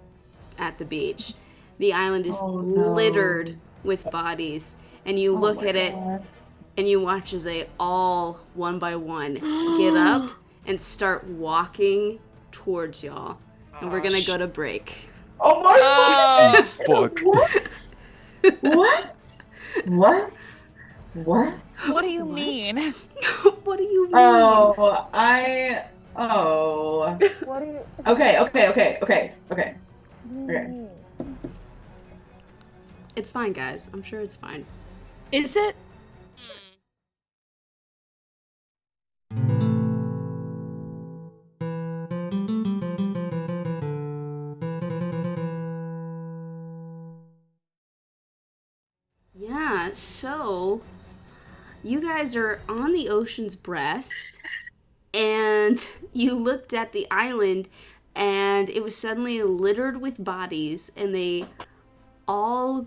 at the beach. The island is Oh, no. littered with bodies, and you look at it and you watch as they all, one by one, get up and start walking towards y'all. And we're gonna go to break. Oh my Oh. Fuck. What? What? What? What? What do you What? mean? What do you mean? Oh. What do you Okay. It's fine, guys. I'm sure it's fine. Is it? Hmm. Yeah, so you guys are on the ocean's breast, and you looked at the island, and it was suddenly littered with bodies, and they all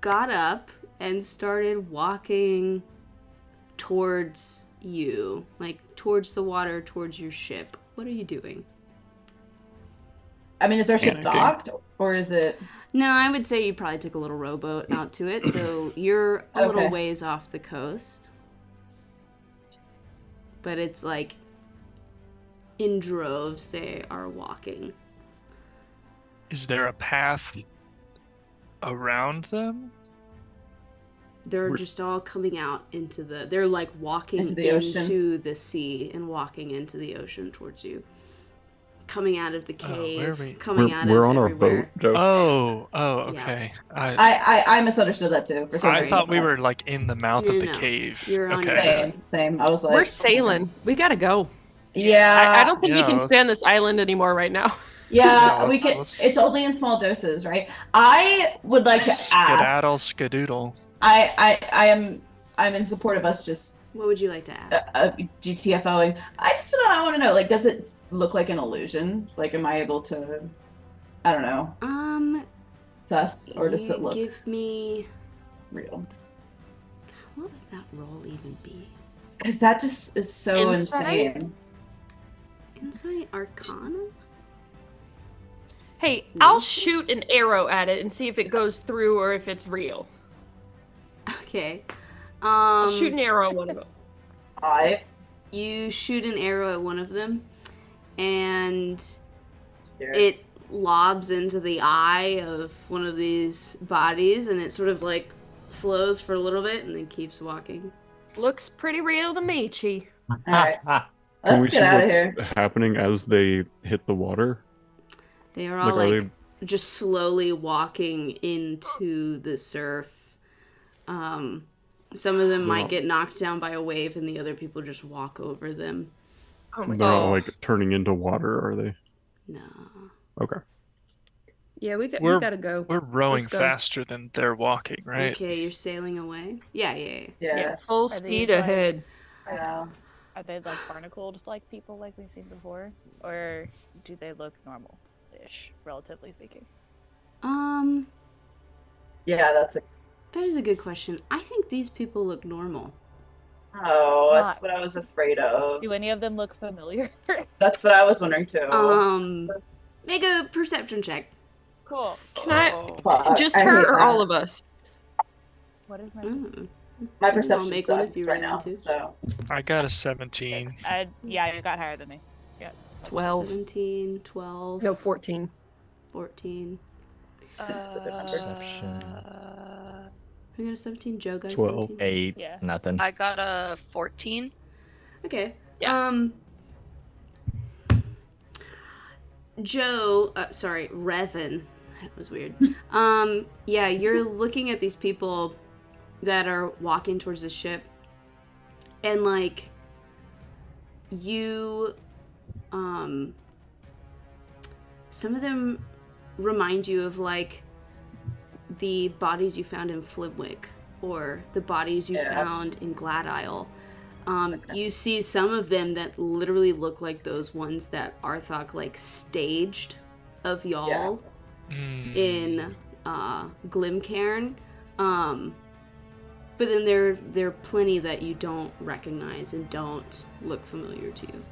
got up and started walking towards you, like towards the water, towards your ship. What are you doing? I mean, is our ship Panicking. docked, or is it? No, I would say you probably took a little rowboat out to it, so you're a little Okay. ways off the coast. But it's like in droves they are walking. Is there a path around them? They're We're- just all coming out into they're like walking Into the ocean? into the sea and walking into the ocean towards you. Coming out of the Oh, where cave, are we? coming out We're of on our everywhere. boat, Joe. Oh, Yeah. okay. I misunderstood that too. For some I reason. thought we were like in the mouth No, of the no. cave. You're on okay. Same. I was like, We're sailing. We gotta go. Yeah. I don't think we yeah, can let's- stand this island anymore right now. Yeah, Yeah, we let's- can. let's- It's only in small doses, right? I would like to ask. Skedaddle, skadoodle. I'm in support of us just What would you like to ask? GTFOing. I want to know, like, does it look like an illusion? Like, am I able to, I don't know, sus, or does you it look give me real? what would that roll even be? Because that just is so Insight? insane. Insight Arcana? Hey, No. I'll shoot an arrow at it and see if it goes through or if it's real. Okay. I'll shoot an arrow at one of them. You shoot an arrow at one of them, and Scared. it lobs into the eye of one of these bodies, and it sort of like slows for a little bit and then keeps walking. Looks pretty real to me, Chi. All right, Can let's we see get out of what's here. happening as they hit the water? They are all Like, are like they just slowly walking into the surf. Some of them might get knocked down by a wave, and the other people just walk over them. Oh my They're god. not like turning into water, are they? No. Okay. Yeah, we We're- gotta go. We're rowing Let's go. faster than they're walking, right? Okay, you're sailing away? Yeah. Yes. Full Are speed these, like- ahead. Yeah. Are they like barnacled like people like we've seen before? Or do they look normal-ish, relatively speaking? Yeah, that's a. That is a good question. I think these people look normal. Oh, that's Not- what I was afraid of. Do any of them look familiar? That's what I was wondering too. Make a perception check. Cool. Can I? Oh. Fuck, Just I her hate or that. all of us? What is my... My I'll perception make one if sucks you right really now. want to. So I got a 17. Yeah, you got higher than me. 12. 17, 12, No, 14. 14. Perception. We got a 17. Joe got a 12. 17. 8. Yeah. Nothing. I got a 14. Okay. Yeah. Joe, sorry, Revan. That was weird. Yeah, you're looking at these people that are walking towards the ship, and like you, some of them remind you of like the bodies you found in Flibwick or the bodies you found in Glad Isle. You see some of them that literally look like those ones that Arthok like staged of y'all in Glimcairn. But then there are plenty that you don't recognize and don't look familiar to you.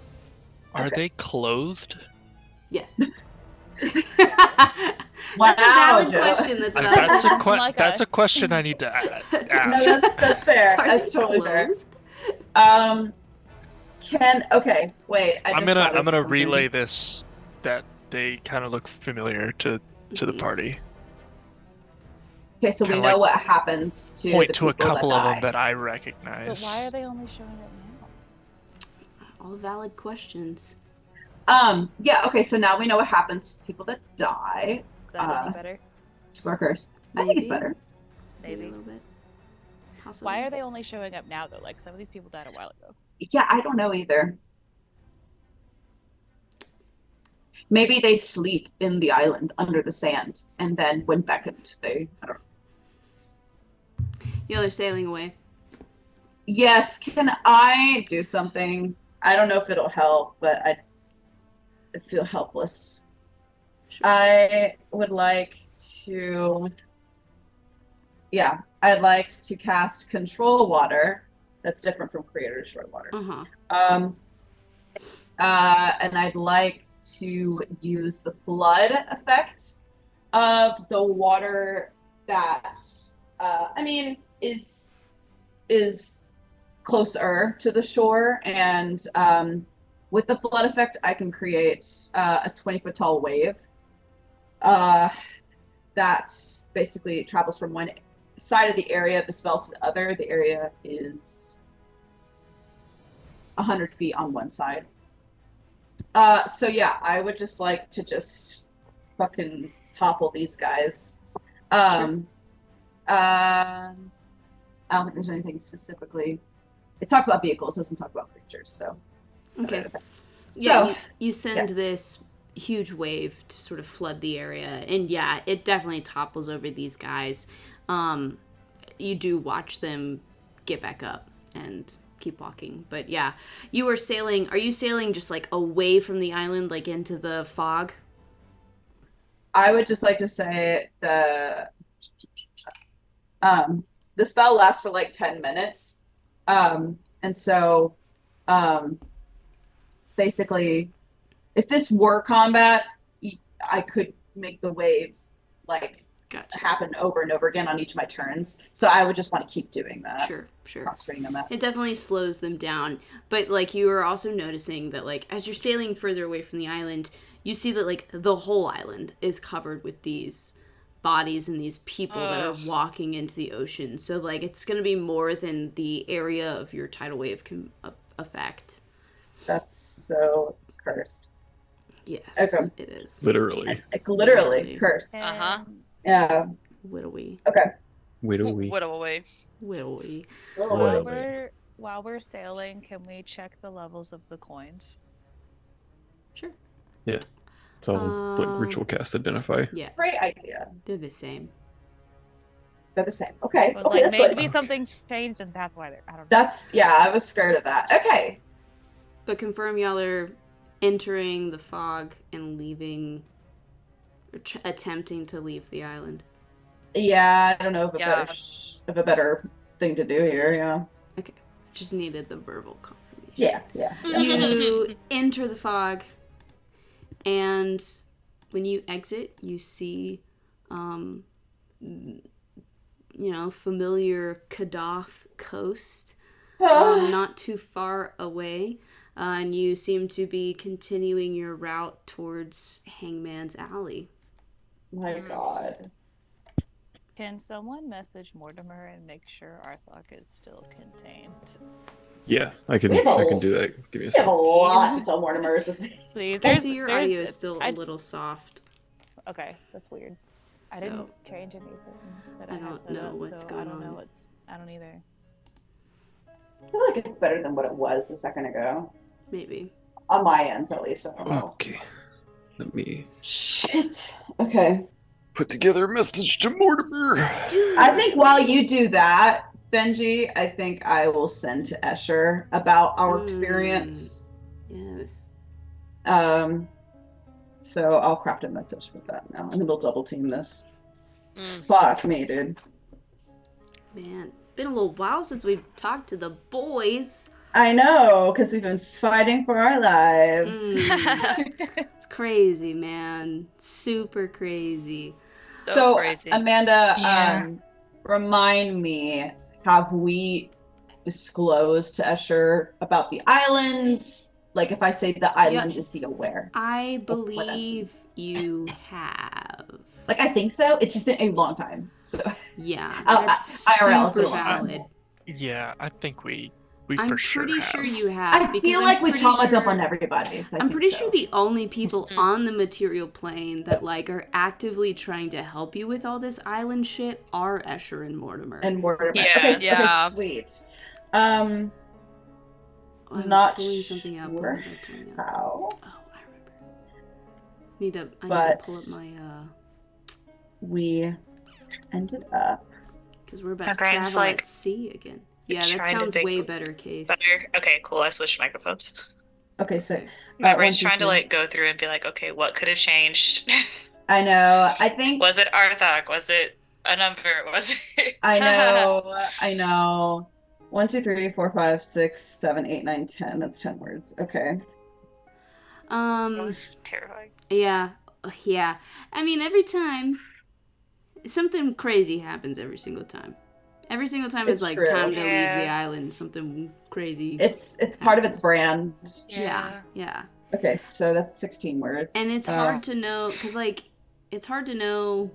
Are they clothed? Yes. That's a valid Joe. question. That's a valid question. That's a question I need to ask. No, that's fair. Are That's they totally fair. clothed? Okay, wait. I'm gonna relay this that they kind of look familiar to the party. Okay, so we kinda know like what happens to Point the to a people couple of them die. that I But recognize. why are they only showing it now? All valid questions. Yeah. Okay, so now we know what happens to people that die. Is that any better? To workers. I think it's Maybe. better. Maybe a Maybe. little bit. Possibly. Why are they only showing up now though? Like some of these people died a while ago. Yeah, I don't know either. Maybe they sleep in the island under the sand and then went back into I don't know. Yeah, they're sailing away. Yes, can I do something? I don't know if it'll help, but I feel helpless. Sure. I would like to. Yeah, I'd like to cast Control Water. That's different from Creator Destroy Water. Uh-huh. And I'd like to use the flood effect of the water that is closer to the shore, and with the flood effect I can create a 20-foot tall wave that basically travels from one side of the area of the spell to the other. The area is 100 feet on one side. So yeah, I would just like to just fucking topple these guys. I don't think there's anything specifically. It talks about vehicles, doesn't talk about creatures, so. Okay. So, Yeah, you send yes. this huge wave to sort of flood the area, and yeah, it definitely topples over these guys. You do watch them get back up and keep walking, but yeah, you are sailing. Are you sailing just like away from the island, like into the fog? I would just like to say the spell lasts for like 10 minutes. And so basically, if this were combat, I could make the wave like Gotcha. happen over and over again on each of my turns. So I would just want to keep doing that. Sure. Concentrating on that. It definitely slows them down. But like you are also noticing that like as you're sailing further away from the island, you see that like the whole island is covered with these bodies and these people that are walking into the ocean. So like it's going to be more than the area of your tidal wave can affect. That's so cursed. Yes, Okay. it is. Literally. Like literally Literally. cursed. Uh-huh. Yeah. Widowy. Okay. Widowy. What away? Widowy. Literally. While we're sailing, can we check the levels of the coins? Sure. Yeah. So like ritual cast identify. Yeah, Great idea. they're the same. They're the same. Okay. It was Okay, like that's maybe good. something's changed and that's why they're. I don't know. That's I was scared of that. Okay. But confirm y'all are entering the fog and leaving, or attempting to leave the island. Yeah, I don't know if Yeah. a better thing to do here. Yeah. Okay, just needed the verbal confirmation. Yeah. Yeah. You enter the fog, and when you exit, you see, familiar Kadath coast, not too far away, and you seem to be continuing your route towards Hangman's Alley. My God. Can someone message Mortimer and make sure Arthok is still contained? Yeah, I can We have a- I can do that. Give me a We have a second. lot to tell Mortimer. Please. I see your audio is still a I- little soft. Okay, that's weird. I So- didn't change anything. That I had don't set know up, what's so going I don't know on. what's. I don't either. I feel like it's better than what it was a second ago. Maybe. On my end, at least. I don't know. Okay. Let me Shit. Okay. put together a message to Mortimer. I think while you do that, Benji, I think I will send to Escher about our experience. Yes. So I'll craft a message with that now, and we'll double team this. Mm. Fuck me, dude. Man, been a little while since we've talked to the boys. I know, because we've been fighting for our lives. It's crazy, man. Super crazy. So crazy. Amanda, Yeah. remind me, have we disclosed to Escher about the island? Like, if I say the island, is he aware? I believe you have. Like, I think so. It's just been a long time. So, Yeah, I'll- that's IRL, it's super been a long time. valid. Yeah, I think we I'm for sure pretty have. sure you have. I because feel I'm like we pretty trauma dump sure- on everybody. So I I'm think pretty so. sure the only people Mhm. on the material plane that like are actively trying to help you with all this island shit are Escher and Mortimer. And Mortimer. Yeah. Okay, Yeah. okay, sweet. I was not pulling something up. What sure was I pulling up? how Oh, I remember. I need to But- pull up my we ended up. because we're about My to brain's, travel like, at sea again. Yeah, that trying to sounds think way of- better, Case. Better. Okay, cool. I switched microphones. Okay, so My one, brain's two, trying to three. like go through and be like, okay, what could have changed? I know. I think Was it Arthok? Was it a number? Was it? I know. I know. 1, 2, 3, 4, 5, 6, 7, 8, 9, 10. That's 10 words. Okay. That was terrifying. Yeah. Yeah. I mean, every time something crazy happens every single time. Every single time it's It's like true. time to leave Yeah. the island, something crazy. It's part of its happens. brand. Yeah. Yeah. Okay, so that's 16 words. And it's hard to know cuz like it's hard to know.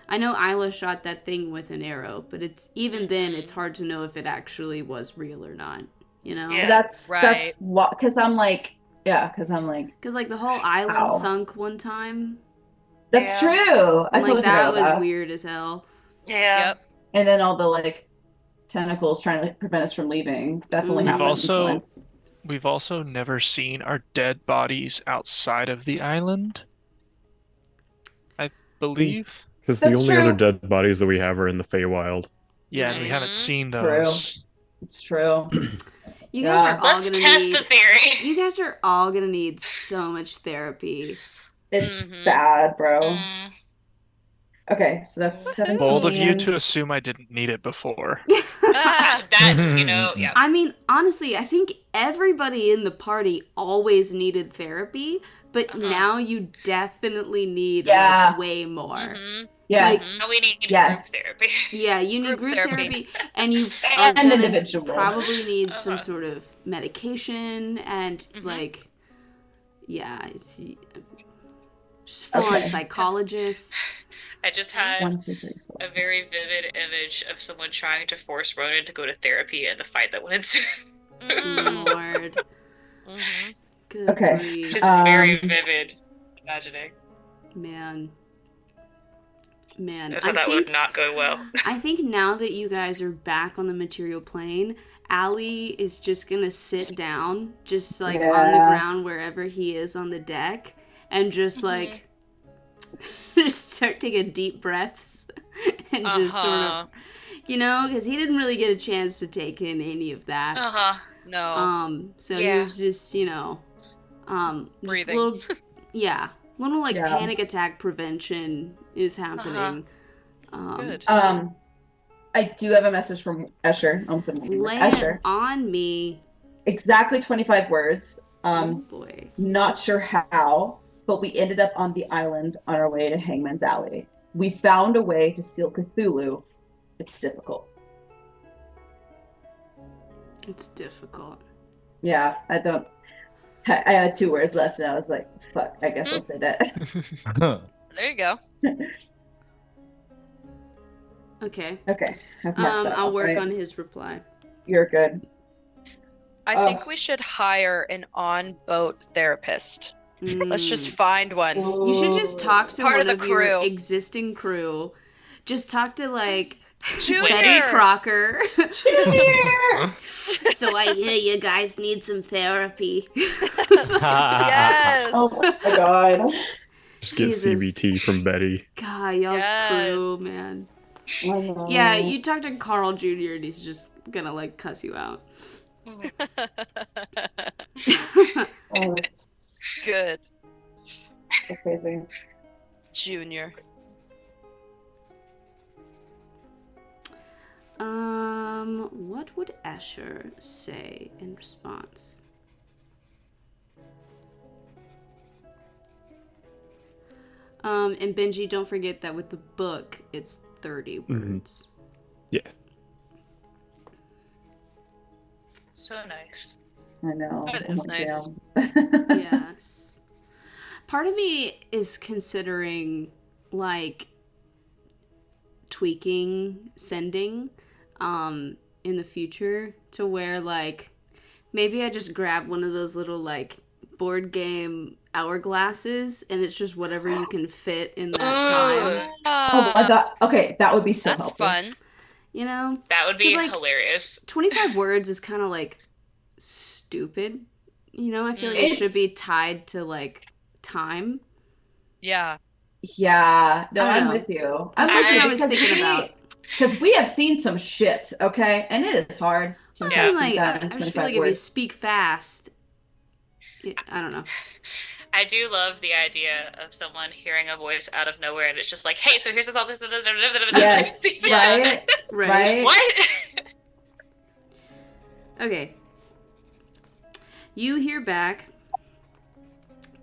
I know Isla shot that thing with an arrow, but it's even then it's hard to know if it actually was real or not, you know? Yeah. That's Right. what because I'm like because Cuz like the whole island Ow. sunk one time. that's Yeah. true. I And totally like that forgot was about weird as hell. Yeah. Yep. And then all the like tentacles trying to prevent us from leaving. That's only We've happened also- once. We've also never seen our dead bodies outside of the island. I believe. Because the That's only other true. dead bodies that we have are in the Feywild. Yeah, and we haven't Mhm. seen True. those. It's true. You Yeah. guys are all Let's gonna test need the theory. You guys are all gonna need so much therapy. It's Mhm. bad, bro. Mm. Okay, so that's 17. Bold of you to assume I didn't need it before. That, you know, yeah. I mean, honestly, I think everybody in the party always needed therapy, but Uh-huh. now you definitely need Yeah. like, way more. Mhm. Yes. Now we need Yes. group therapy. Yeah, you need Group group therapy. therapy, and you are And gonna individual. probably need Uh-huh. some sort of medication and Mhm. like, yeah, it's just full on Okay. psychologist. I just had 1, 2, 3, 4. a very vivid image of someone trying to force Ronan to go to therapy and the fight that went into. Mm. Lord. Mhm. Good Okay. grief. Just very vivid imagining. Man. I thought that would not go well. I think now that you guys are back on the material plane, Allie is just gonna sit down, just like on the ground wherever he is on the deck, and just like just start taking deep breaths and just sort of, because he didn't really get a chance to take in any of that. No. So Yeah. he's just, just Breathing. little like panic attack prevention is happening. Good. I do have a message from Escher. Almost said Lay Escher. it on me. Exactly 25 words. Oh boy. Not sure how, but we ended up on the island on our way to Hangman's Alley. We found a way to steal Cthulhu. It's difficult. It's difficult. Yeah, I had 2 words left and I was like, fuck, I guess I'll say that. There you go. Okay. Okay. I've marked that I'll off, work right? on his reply. You're good. I think we should hire an on-boat therapist. Let's just find one. You should just talk to Part one of the of your crew. existing crew. Just talk to like Junior! Betty Crocker. Junior! So I hear you guys need some therapy. Yes. Oh my god. Just get Jesus. CBT from Betty. God, y'all's crew, Yes. man. I know. Yeah, you talk to Carl Jr. and he's just gonna like cuss you out. Oh, it's Good. so crazy. Junior. What would Escher say in response? And Benji, don't forget that with the book, it's 30 words. Yeah. So nice. I know. That is nice. Yes. Part of me is considering, like, tweaking sending in the future to where, like, maybe I just grab one of those little, like, board game hourglasses and it's just whatever you can fit in that time. Oh my god. Okay, that would be so That's helpful. fun. You know? That would be 'Cause, like, hilarious. 25 words is kind of, like, stupid. You know, I feel like it should be tied to, like, time. Yeah. Yeah. No, I don't I'm know. with you. That's I'm with something you I was because thinking about. Because we have seen some shit, okay? And it is hard to I have mean, some like, done I in just feel 25 like if you words. speak fast, I don't know. I do love the idea of someone hearing a voice out of nowhere and it's just like, hey, so here's all this. Yes, Yeah. right? What? Okay. You hear back.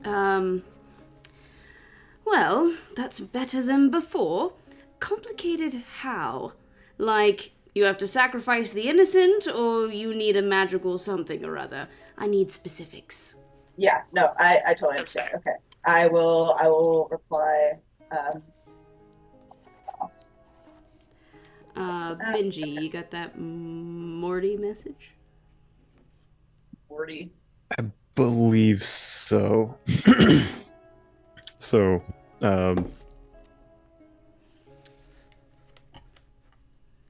Well, that's better than before. Complicated how? Like, you have to sacrifice the innocent, or you need a magical something or other? I need specifics. Yeah, no, I totally That's understand. Okay. I will reply. Benji, you got that Morty message? 40. Believe so. So, I'm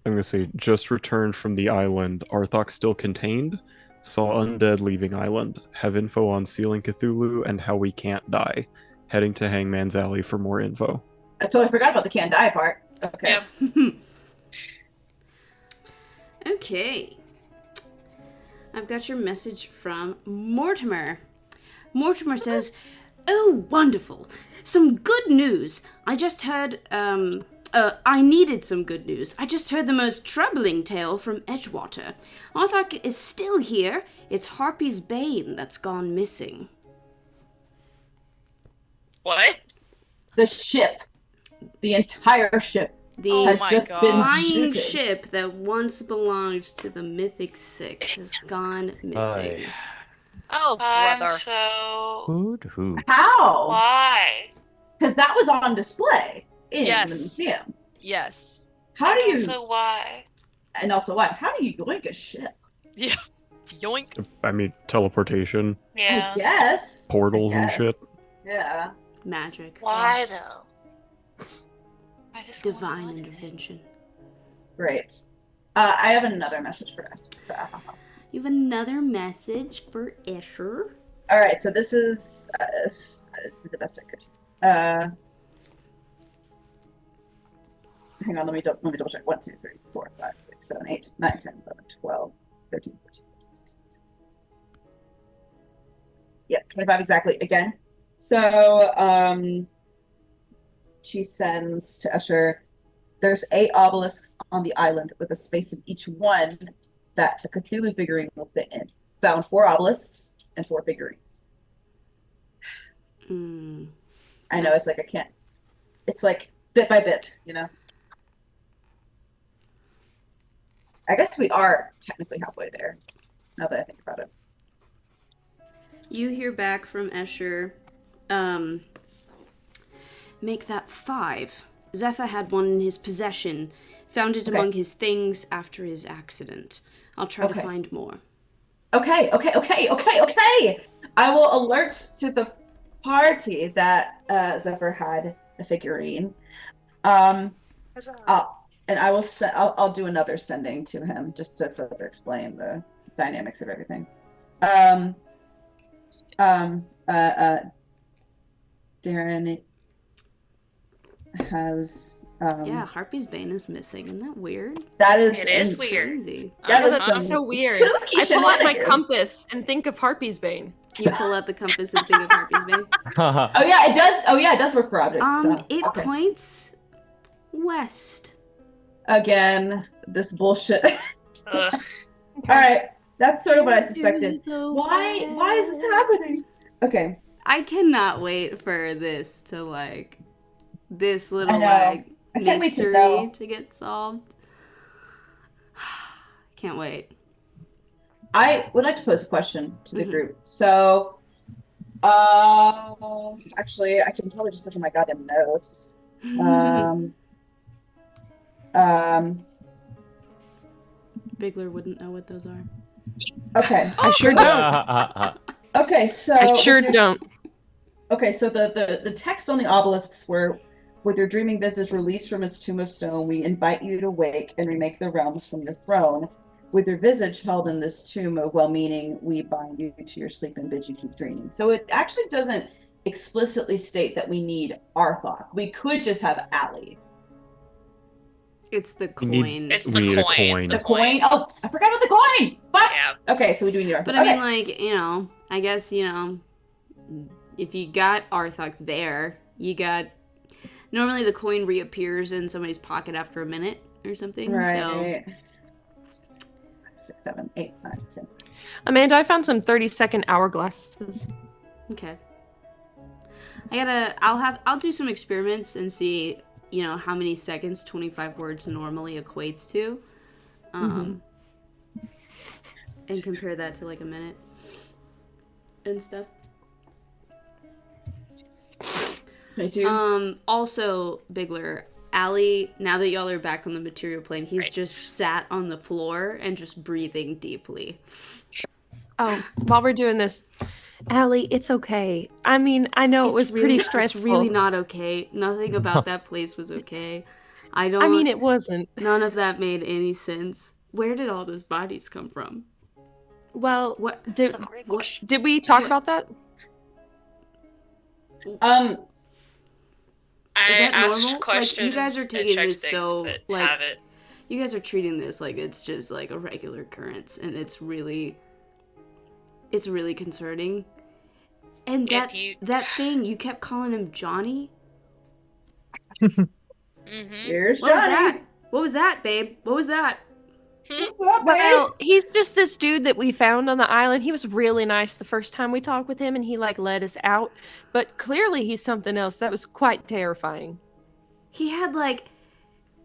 gonna say, just returned from the island. Arthok still contained. Saw undead leaving island. Have info on sealing Cthulhu and how we can't die. Heading to Hangman's Alley for more info. I totally forgot about the can't die part. Okay. Yep. Okay. I've got your message from Mortimer. Mortimer says, "Oh, wonderful. Some good news. I just heard, I needed some good news. I just heard the most troubling tale from Edgewater. Arthok is still here. It's Harpy's Bane that's gone missing." What? The ship. The entire ship The Oh has my just God. been flying zooted. ship that once belonged to the Mythic Six has gone missing. Oh, I'm brother. so. Who? How? Why? Because that was on display in Yes. the museum. Yes. How do you? So why? And also, what? How do you yoink a ship? Yeah. Yoink. I mean, teleportation, Yeah. Yes. portals and shit. Yeah. Magic. Why though? I just want Divine money. intervention. Great. I have another message for us. You have another message for Escher. All right, so this is the best I could. Hang on, let me double check. 1, 2, 3, 4, 5, 6, 7, 8, 9, 10, 11, 12, 13, 14, 15, 16, 17. Yeah, 25 exactly. Again. So she sends to Usher, there's 8 obelisks on the island with a space of each one that the Cthulhu figurine will fit in. Found 4 obelisks and 4 figurines. I know, it's like I can't. It's like bit by bit, you know? I guess we are technically halfway there, now that I think about it. You hear back from Escher. Make that 5. Zephyr had one in his possession. Found it among his things after his accident. I'll try to find more. Okay. I will alert to the party that Zephyr had a figurine. And I will I'll do another sending to him just to further explain the dynamics of everything. Darren has yeah, Harpy's Bane is missing. Isn't that weird? That is It is weird. Crazy. That is That's some so weird. kooky I pull out my shenanigans. compass and think of Harpy's Bane. You pull out the compass and think of Harpy's Bane. Oh yeah, it does. Oh yeah, it does work for objects. It points west. Again, this bullshit. Ugh. All right, that's sort of what I suspected. Why is this happening? Okay. I cannot wait for this to like this I little know. like I can't wait to mystery know. to get solved. Can't wait. I would like to pose a question to the Mhm. group. So, actually, I can probably just look at my goddamn notes. Bigler wouldn't know what those are. Okay. I sure don't. Okay, so I sure don't. Okay, so the text on the obelisks were, with your dreaming visage released from its tomb of stone, we invite you to wake and remake the realms from your throne. With your visage held in this tomb of well-meaning, we bind you to your sleep and bid you keep dreaming. So it actually doesn't explicitly state that we need Arthok. We could just have Allie. It's the We need- coin. It's We the need a coin. coin. The coin? Oh, I forgot about the coin! Fuck! Yeah. Okay, so we do need Arthok. But I Okay. mean, like, you know, I guess, you know, if you got Arthok there, you got. Normally the coin reappears in somebody's pocket after a minute or something. So. Right. 6, 7, 8, 9, 10. Amanda, I found some 30-second hourglasses. Okay. I'll do some experiments and see, you know, how many seconds 25 words normally equates to. And compare that to like a minute and stuff. 22. Also, Bigler, Allie, now that y'all are back on the material plane, he's Right. just sat on the floor and just breathing deeply. Oh, while we're doing this, Allie, it's okay. I mean, I know it was pretty stressful. It's really not okay. Nothing about that place was okay. I mean, it wasn't. None of that made any sense. Where did all those bodies come from? Well, What? did, That's a great question. did we talk about that? Is I that asked normal? Like, questions you guys are and taking checked this things, so, but like, haven't. You guys are treating this like it's just like a regular occurrence, and it's really concerning. And that that thing, you kept calling him Johnny. Mm-hmm. Here's What was Johnny. that? What was that, babe? What was that? What's up, babe? Well, he's just this dude that we found on the island. He was really nice the first time we talked with him, and he like let us out. But clearly, he's something else. That was quite terrifying. He had like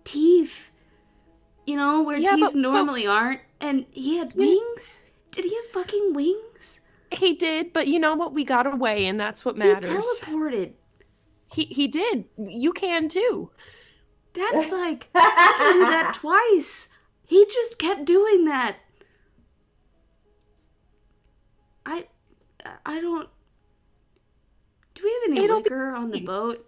teeth, you know, where Yeah, teeth but- normally aren't, and he had wings. Did he have fucking wings? He did, but you know what? We got away, and that's what He matters. teleported. He did. You can too. That's like I can do that twice. He just kept doing that. I don't. Do we have any liquor on the boat?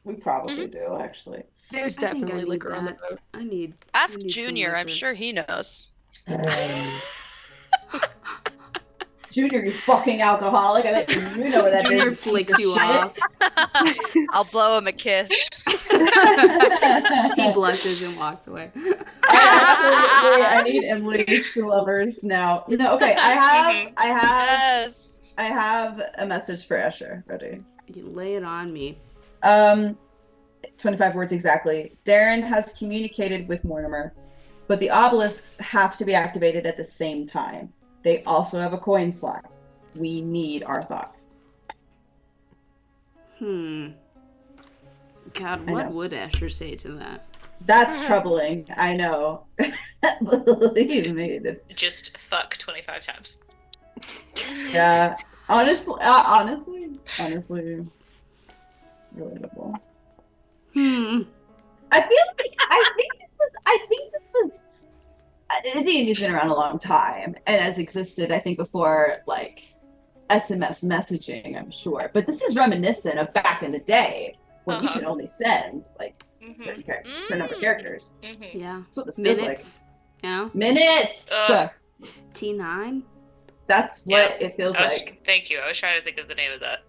We probably do, actually. There's I think I definitely need liquor on the that. boat. I need. Ask I need some Junior. I'm liquor. sure he knows. Junior, you fucking alcoholic. I bet you know what that Junior is. flicks you off. I'll blow him a kiss. He blushes and walks away. I need Emily's to lovers now. No, okay. Yes. I have a message for Escher. Ready? You lay it on me. 25 words exactly. Darren has communicated with Mortimer, but the obelisks have to be activated at the same time. They also have a coin slot. We need Arthok. God, what would Escher say to that? That's troubling. I know. Believe me. Just fuck 25 times. Yeah. Honestly, relatable. I think this was D&D's been around a long time and has existed, I think, before like SMS messaging, I'm sure. But this is reminiscent of back in the day when you could only send like certain number of characters. Yeah. That's what this feels Minutes. like. You know? Minutes. T9. That's what it feels like. Thank you. I was trying to think of the name of that.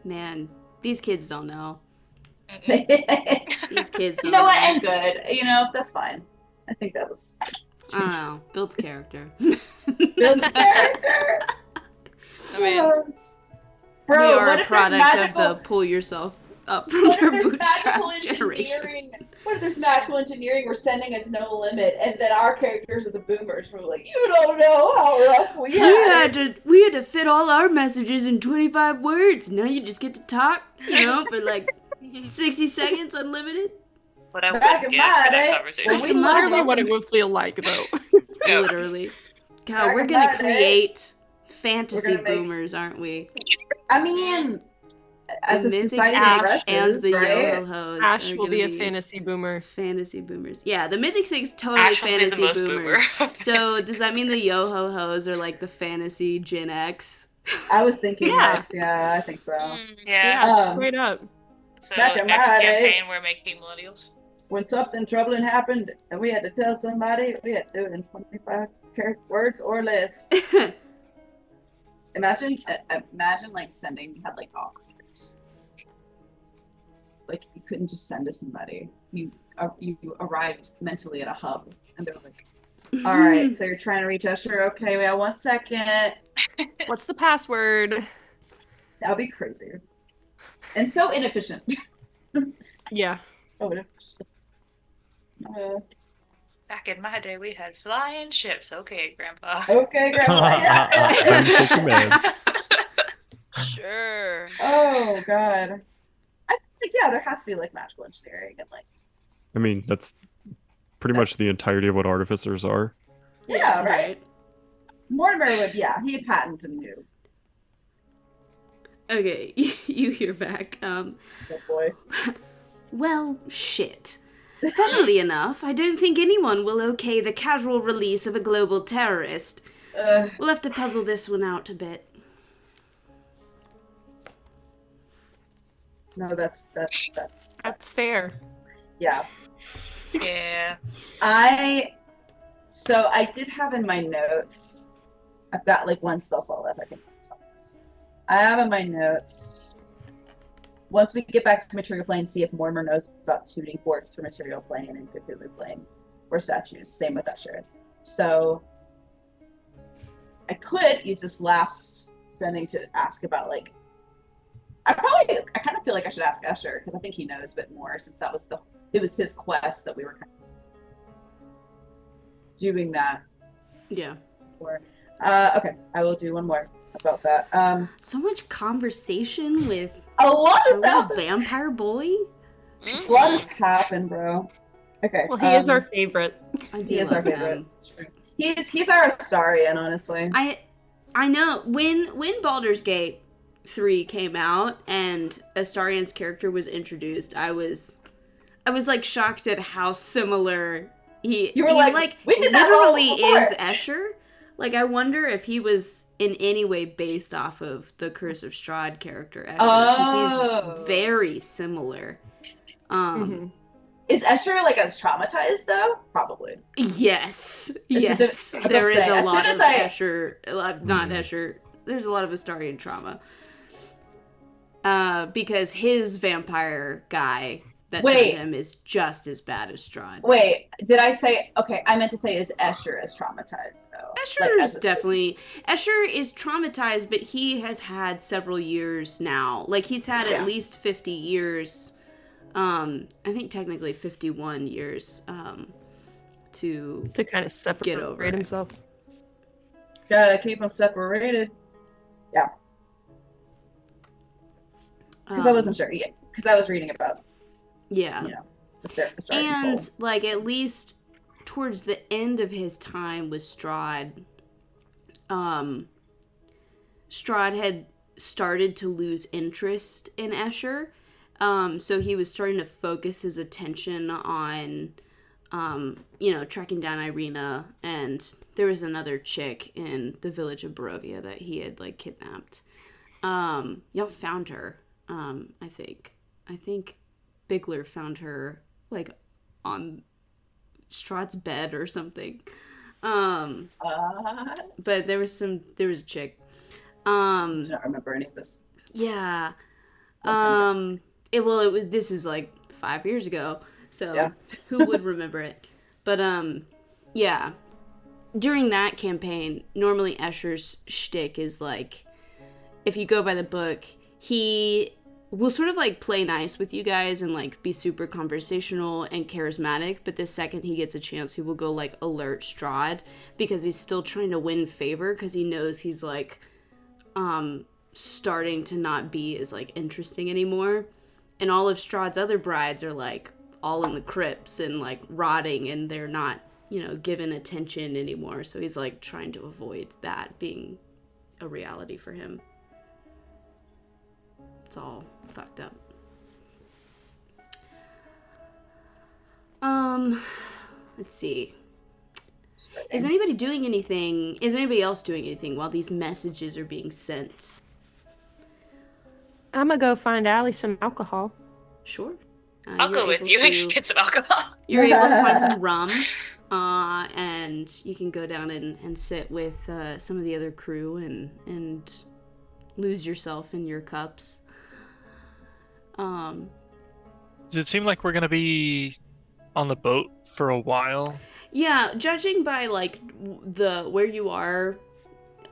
Man, these kids don't know. You These kids don't know what? know. I'm good. You know, that's fine. I think that was I don't know. Builds character. Builds character. I mean, We are what a if there's product magical- of the pull yourself up from What your if there's magical bootstraps generation. engineering? What if there's magical engineering? We're sending us no limit, and then our characters are the boomers. We're like, you don't know how rough we had it. We had to fit all our messages in 25 words. Now you just get to talk, for like 60 seconds unlimited. What I Back would in get my for day, that conversation. when That's we Literally love what it would feel like, though. Yeah. Literally. God, Back we're in gonna my day, create fantasy we're gonna make- boomers, aren't we? I mean, as The a Mythic society Six progresses, and the right? Yo-Ho-Hos Ash are will be gonna a fantasy boomer. fantasy boomers. Yeah, the Mythic Six totally Ash will be the fantasy most boomers. boomer. So does that mean the Yo-Ho-Hos are like the fantasy Gen X? I was thinking, Yeah. X, yeah, I think so. Yeah. Yeah, straight up. So Back in next my day- campaign, we're making millennials. When something troubling happened and we had to tell somebody, we had to do it in 25 words or less. Imagine like sending, you had like operators. Like you couldn't just send to somebody. You arrived mentally at a hub and they're like, all right, so you're trying to reach Escher. Okay, we have 1 second. What's the password? That would be crazy. And so inefficient. Yeah. So inefficient. Back in my day, we had flying ships. Okay, Grandpa. Okay, Grandma. Yeah. Understood commands. sure. Oh God. I think there has to be like magical engineering and like I mean, that's pretty much the entirety of what artificers are. yeah, right. Mortimer would he'd patent a new. Okay, you hear back. Good boy. Well, shit. Funnily enough, I don't think anyone will okay the casual release of a global terrorist. We'll have to puzzle this one out a bit. No, that's That's fair. yeah. Yeah. I did have in my notes. I've got like one spell slot left. I can use on this. I have in my notes. Once we get back to material plane, see if Mortimer knows about tuning forks for material plane and Cthulhu plane or statues. Same with Escher. So I could use this last sending to ask about like. I kind of feel like I should ask Escher because I think he knows a bit more since it was his quest that we were kind of doing that Yeah. for. Okay, I will do one more about that. So much conversation with A lot a has little happened. vampire boy? A lot has happened, bro. Okay. Well, he is our favorite. I do He is our love him. favorite. He's our Astarian, honestly. I know when Baldur's Gate 3 came out and Astarian's character was introduced, I was like shocked at how similar he You were like, we did that all literally before. is Escher, Like, I wonder if he was in any way based off of the Curse of Strahd character, Escher, Oh. because he's very similar. Is Escher, like, as traumatized, though? Probably. Yes. It's Yes. a There is say, a as lot soon of as I- Escher, not Escher, there's a lot of Astarian trauma. Because his vampire guy that Wait. turned him is just as bad as Strahd. Wait, did I say... Okay, I meant to say, is Escher as traumatized, though? Escher's definitely... Escher is traumatized, but he has had several years now. Like, he's had at least 50 years... I think technically 51 years to kind of separate get over himself. Gotta keep them separated. Yeah. Because I wasn't sure. Yeah, because I was reading about. Yeah. You know, the and soul. like at least towards the end of his time with Strahd, Strahd had started to lose interest in Escher. So he was starting to focus his attention on, tracking down Irina, and there was another chick in the village of Barovia that he had, like, kidnapped. Y'all found her, I think. I think Bigler found her, like, on Strahd's bed or something. But there was a chick. I don't remember any of this. Yeah. This is like 5 years ago, so who would remember it? But yeah, during that campaign, normally Escher's shtick is like, if you go by the book, he will sort of like play nice with you guys and like be super conversational and charismatic, but the second he gets a chance, he will go like alert Strahd, because he's still trying to win favor, because he knows he's like starting to not be as like interesting anymore. And all of Strahd's other brides are, like, all in the crypts and, like, rotting, and they're not, given attention anymore. So he's, like, trying to avoid that being a reality for him. It's all fucked up. Let's see. Is anybody doing anything? Is anybody else doing anything while these messages are being sent? I'm gonna go find Allie some alcohol. Sure. I'll go with you and get some alcohol. You're able to find some rum, and you can go down and sit with some of the other crew and lose yourself in your cups. Does it seem like we're gonna be on the boat for a while? Yeah, judging by like where you are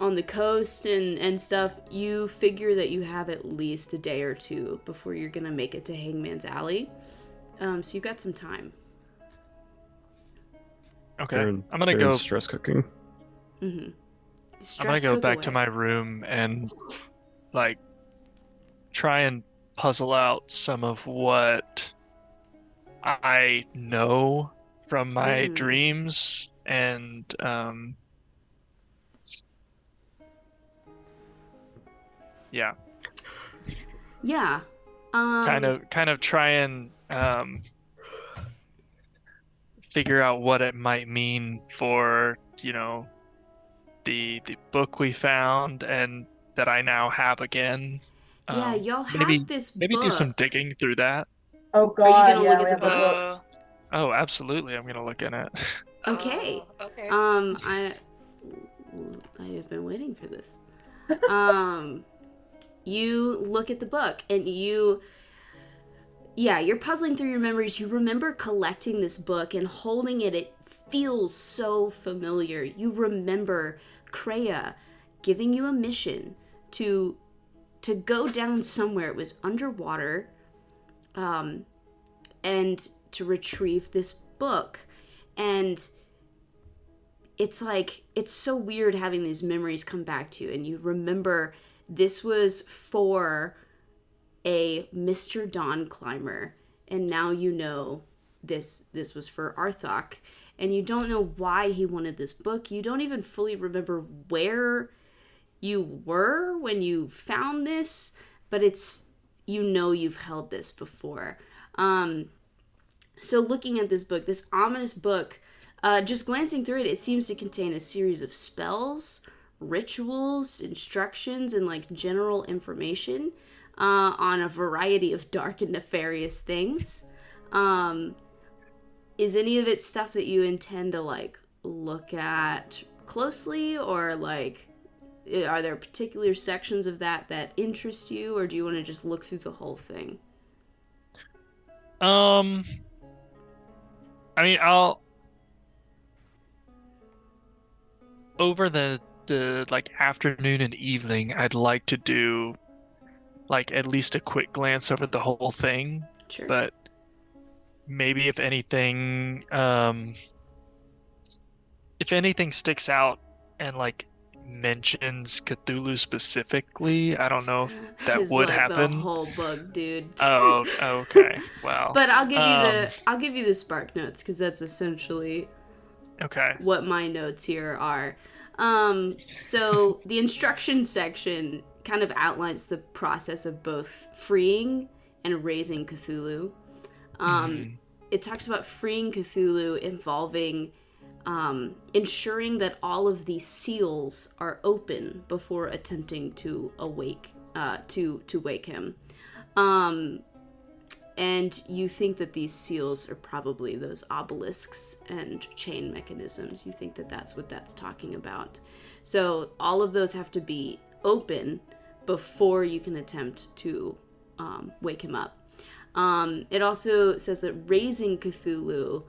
on the coast and stuff, you figure that you have at least a day or two before you're gonna make it to Hangman's Alley. So you've got some time. Okay, I'm gonna go stress cooking. Mm-hmm. I'm gonna go back to my room and like try and puzzle out some of what I know from my dreams, and yeah. Kind of try and figure out what it might mean for, the book we found and that I now have again. Yeah, y'all have this book. Maybe do some digging through that. Oh God! Are you gonna look we at the have a book? Oh, absolutely. I'm gonna look in it. Okay. Okay. I have been waiting for this. You look at the book and you're puzzling through your memories. You remember collecting this book and holding it. It feels so familiar. You remember Kreia giving you a mission to go down somewhere. It was underwater, and to retrieve this book. And it's like, it's so weird having these memories come back to you, and you remember this was for a Mr. Dawn Climber, and now you know this was for Arthok, and you don't know why he wanted this book. You don't even fully remember where you were when you found this, but it's, you've held this before. So looking at this book, this ominous book, Just glancing through it, it seems to contain a series of spells, rituals, instructions, and like general information on a variety of dark and nefarious things. Is any of it stuff that you intend to like look at closely, or like are there particular sections of that interest you, or do you want to just look through the whole thing? I mean, I'll over the like afternoon and evening, I'd like to do like at least a quick glance over the whole thing. Sure. But maybe if anything sticks out and like mentions Cthulhu specifically, I don't know if that It's would like happen. the whole book, dude. Oh, okay. Wow. But I'll give you the spark notes, because that's essentially okay. what my notes here are. So the instruction section kind of outlines the process of both freeing and raising Cthulhu. It talks about freeing Cthulhu involving ensuring that all of the seals are open before attempting to wake him. And you think that these seals are probably those obelisks and chain mechanisms. You think that that's what that's talking about. So all of those have to be open before you can attempt to wake him up. It also says that raising Cthulhu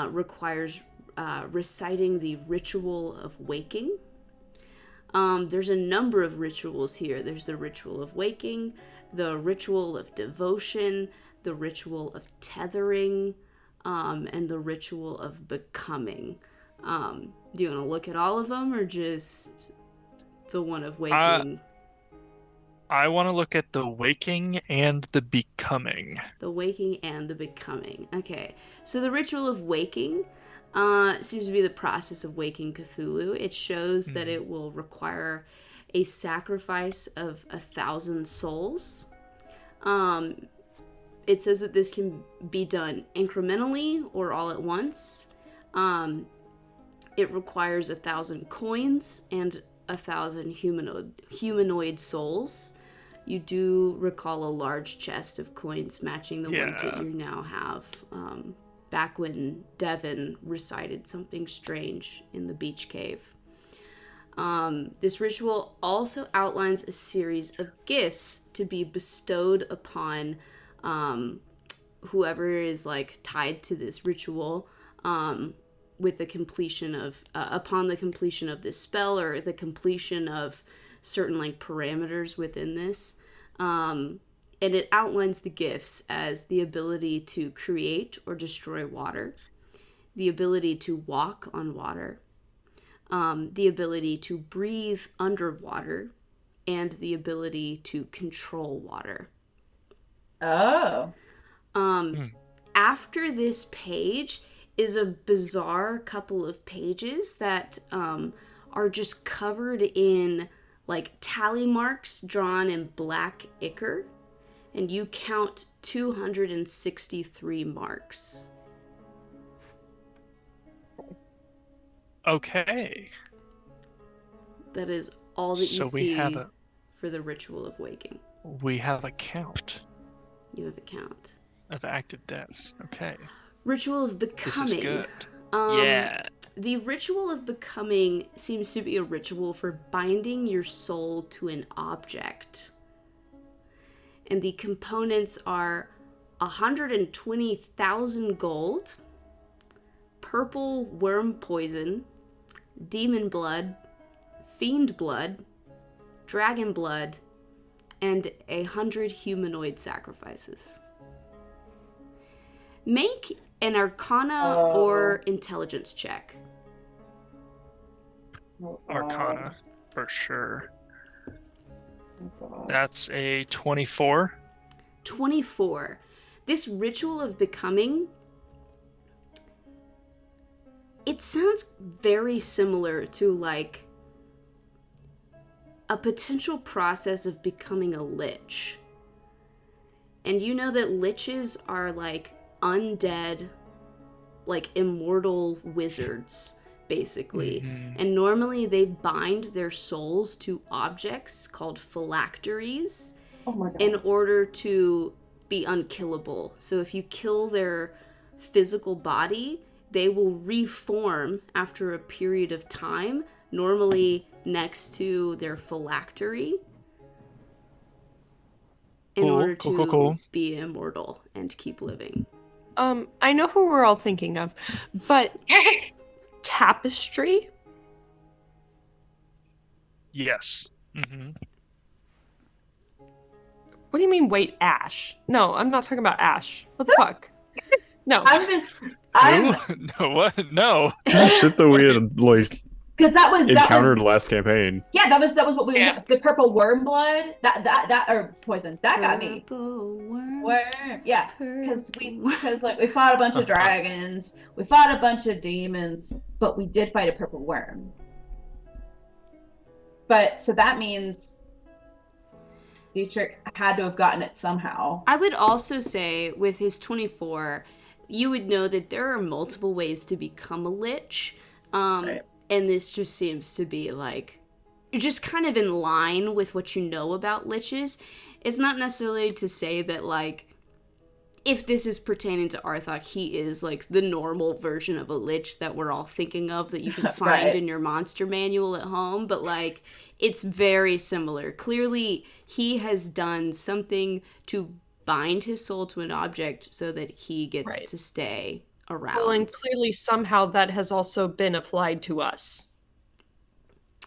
requires reciting the ritual of waking. There's a number of rituals here. There's the ritual of waking, the ritual of devotion, the ritual of tethering, and the ritual of becoming. Do you want to look at all of them, or just the one of waking? I want to look at the waking and the becoming. The waking and the becoming. Okay. So the ritual of waking seems to be the process of waking Cthulhu. It shows that it will require a sacrifice of 1,000 souls. It says that this can be done incrementally or all at once. It requires 1,000 coins and 1,000 humanoid souls. You do recall a large chest of coins matching the ones that you now have. Back when Devin recited something strange in the beach cave. This ritual also outlines a series of gifts to be bestowed upon whoever is like tied to this ritual with the completion of upon the completion of this spell, or the completion of certain like parameters within this. And it outlines the gifts as the ability to create or destroy water, the ability to walk on water, the ability to breathe underwater, and the ability to control water. Oh. After this page is a bizarre couple of pages that are just covered in like tally marks drawn in black ichor, and you count 263 marks. Okay. That is all that you So see we for the ritual of waking. We have a count You have a count. of active deaths. Okay. Ritual of becoming. This is good. Yeah. The ritual of becoming seems to be a ritual for binding your soul to an object. And the components are 120,000 gold, purple worm poison, demon blood, fiend blood, dragon blood, and 100 humanoid sacrifices. Make an Arcana or Intelligence check. Arcana, for sure. That's a 24. 24. This ritual of becoming, it sounds very similar to like a potential process of becoming a lich. And you know that liches are like undead, like immortal wizards, basically. Mhm. And normally they bind their souls to objects called phylacteries Oh my god. in order to be unkillable. So if you kill their physical body, they will reform after a period of time, normally next to their phylactery, in order to be immortal and keep living. I know who we're all thinking of, but tapestry? Yes. Mm-hmm. What do you mean, wait, Ash? No, I'm not talking about Ash. What the fuck? No. No, what? No. Shit that we had like because that was encountered last campaign. Yeah, that was what we Yeah. the purple worm blood. That or poison. That got me. Purple worm. Yeah, because like we fought a bunch of dragons, we fought a bunch of demons, but we did fight a purple worm. But so that means Dietrich had to have gotten it somehow. I would also say with his 24, you would know that there are multiple ways to become a lich. Right. And this just seems to be like, just kind of in line with what you know about liches. It's not necessarily to say that, like, if this is pertaining to Arthok, he is, like, the normal version of a lich that we're all thinking of that you can find Right. in your monster manual at home. But, like, it's very similar. Clearly, he has done something to bind his soul to an object so that he gets Right. to stay around. Well, and clearly somehow that has also been applied to us.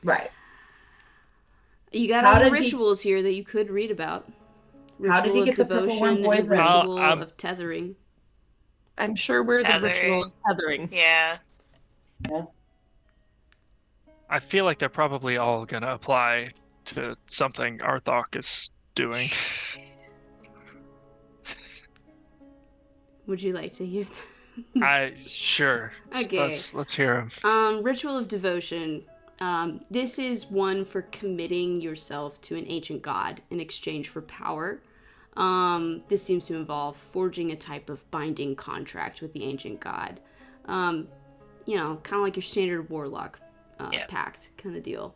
Right. You got How other did he- rituals here that you could read about. How did he Ritual get of the purple devotion worm and poison? ritual I'm- of tethering. I'm sure we're the ritual of tethering. Yeah. I feel like they're probably all gonna apply to something Arthok is doing. Would you like to hear that? Sure. Okay. Let's hear him. Ritual of devotion. This is one for committing yourself to an ancient god in exchange for power. This seems to involve forging a type of binding contract with the ancient god. You know, kind of like your standard warlock pact kind of deal.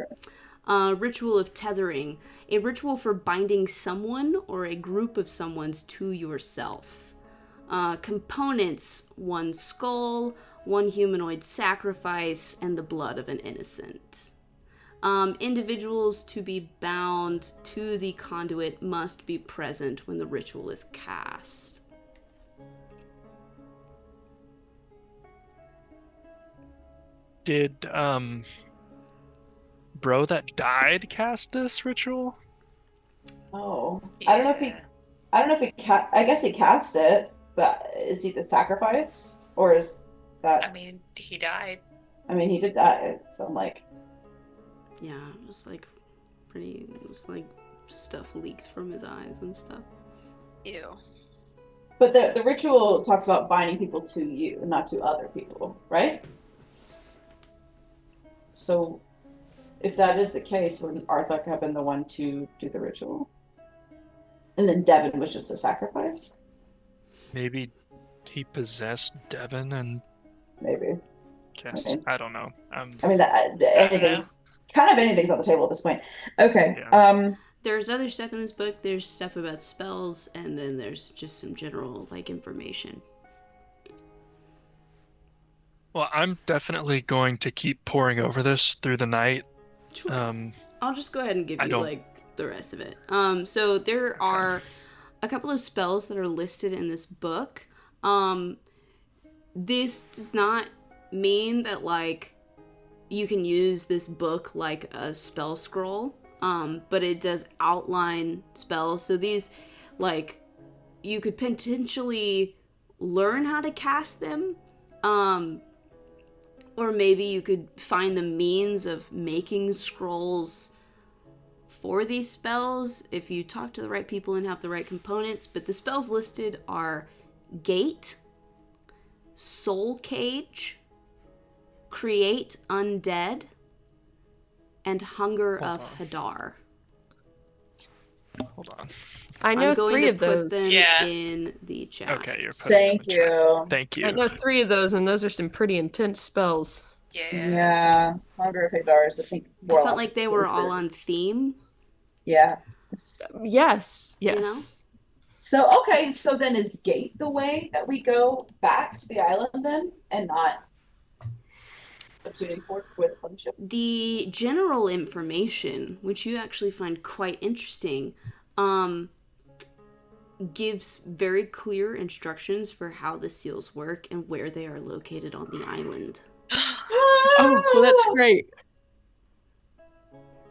Ritual of tethering. A ritual for binding someone or a group of someone's to yourself. Components: one skull, one humanoid sacrifice, and the blood of an innocent. Individuals to be bound to the conduit must be present when the ritual is cast. Did bro that died cast this ritual? Oh, I don't know if he. I guess he cast it, but is he the sacrifice, or is that? I mean, he died. I mean, he did die, so I'm like, Yeah, it was like stuff leaked from his eyes and stuff. Ew. but the ritual talks about binding people to you, not to other people, right? So, if that is the case, wouldn't Arthok have been the one to do the ritual? And then Devin was just a sacrifice? Maybe he possessed Devin and Maybe. cast. Okay. I don't know. I mean, anything's on the table at this point. Okay. Yeah. There's other stuff in this book. There's stuff about spells, and then there's just some general like information. Well, I'm definitely going to keep poring over this through the night. Sure. Um, I'll just go ahead and give I you don't- like the rest of it. So there are a couple of spells that are listed in this book. This does not mean that like you can use this book like a spell scroll, but it does outline spells. So these, like, you could potentially learn how to cast them, or maybe you could find the means of making scrolls for these spells if you talk to the right people and have the right components. But the spells listed are Gate, Soul Cage, Create Undead, and Hunger of Hadar. Hold on. I know I'm going 3 to of those. put them Yeah. in the chat. Okay, you're putting them in Thank chat. you. Thank I you. know 3 of those, and those are some pretty intense spells. Yeah. Yeah. I wonder if it's ours. I think I Warlock felt like they were is all it. on theme. Yeah. Yes. You Yes. know? So okay, so then is Gate the way that we go back to the island then, and not a tuning fork with a function? The general information, which you actually find quite interesting, gives very clear instructions for how the seals work and where they are located on the island. Oh, well, that's great.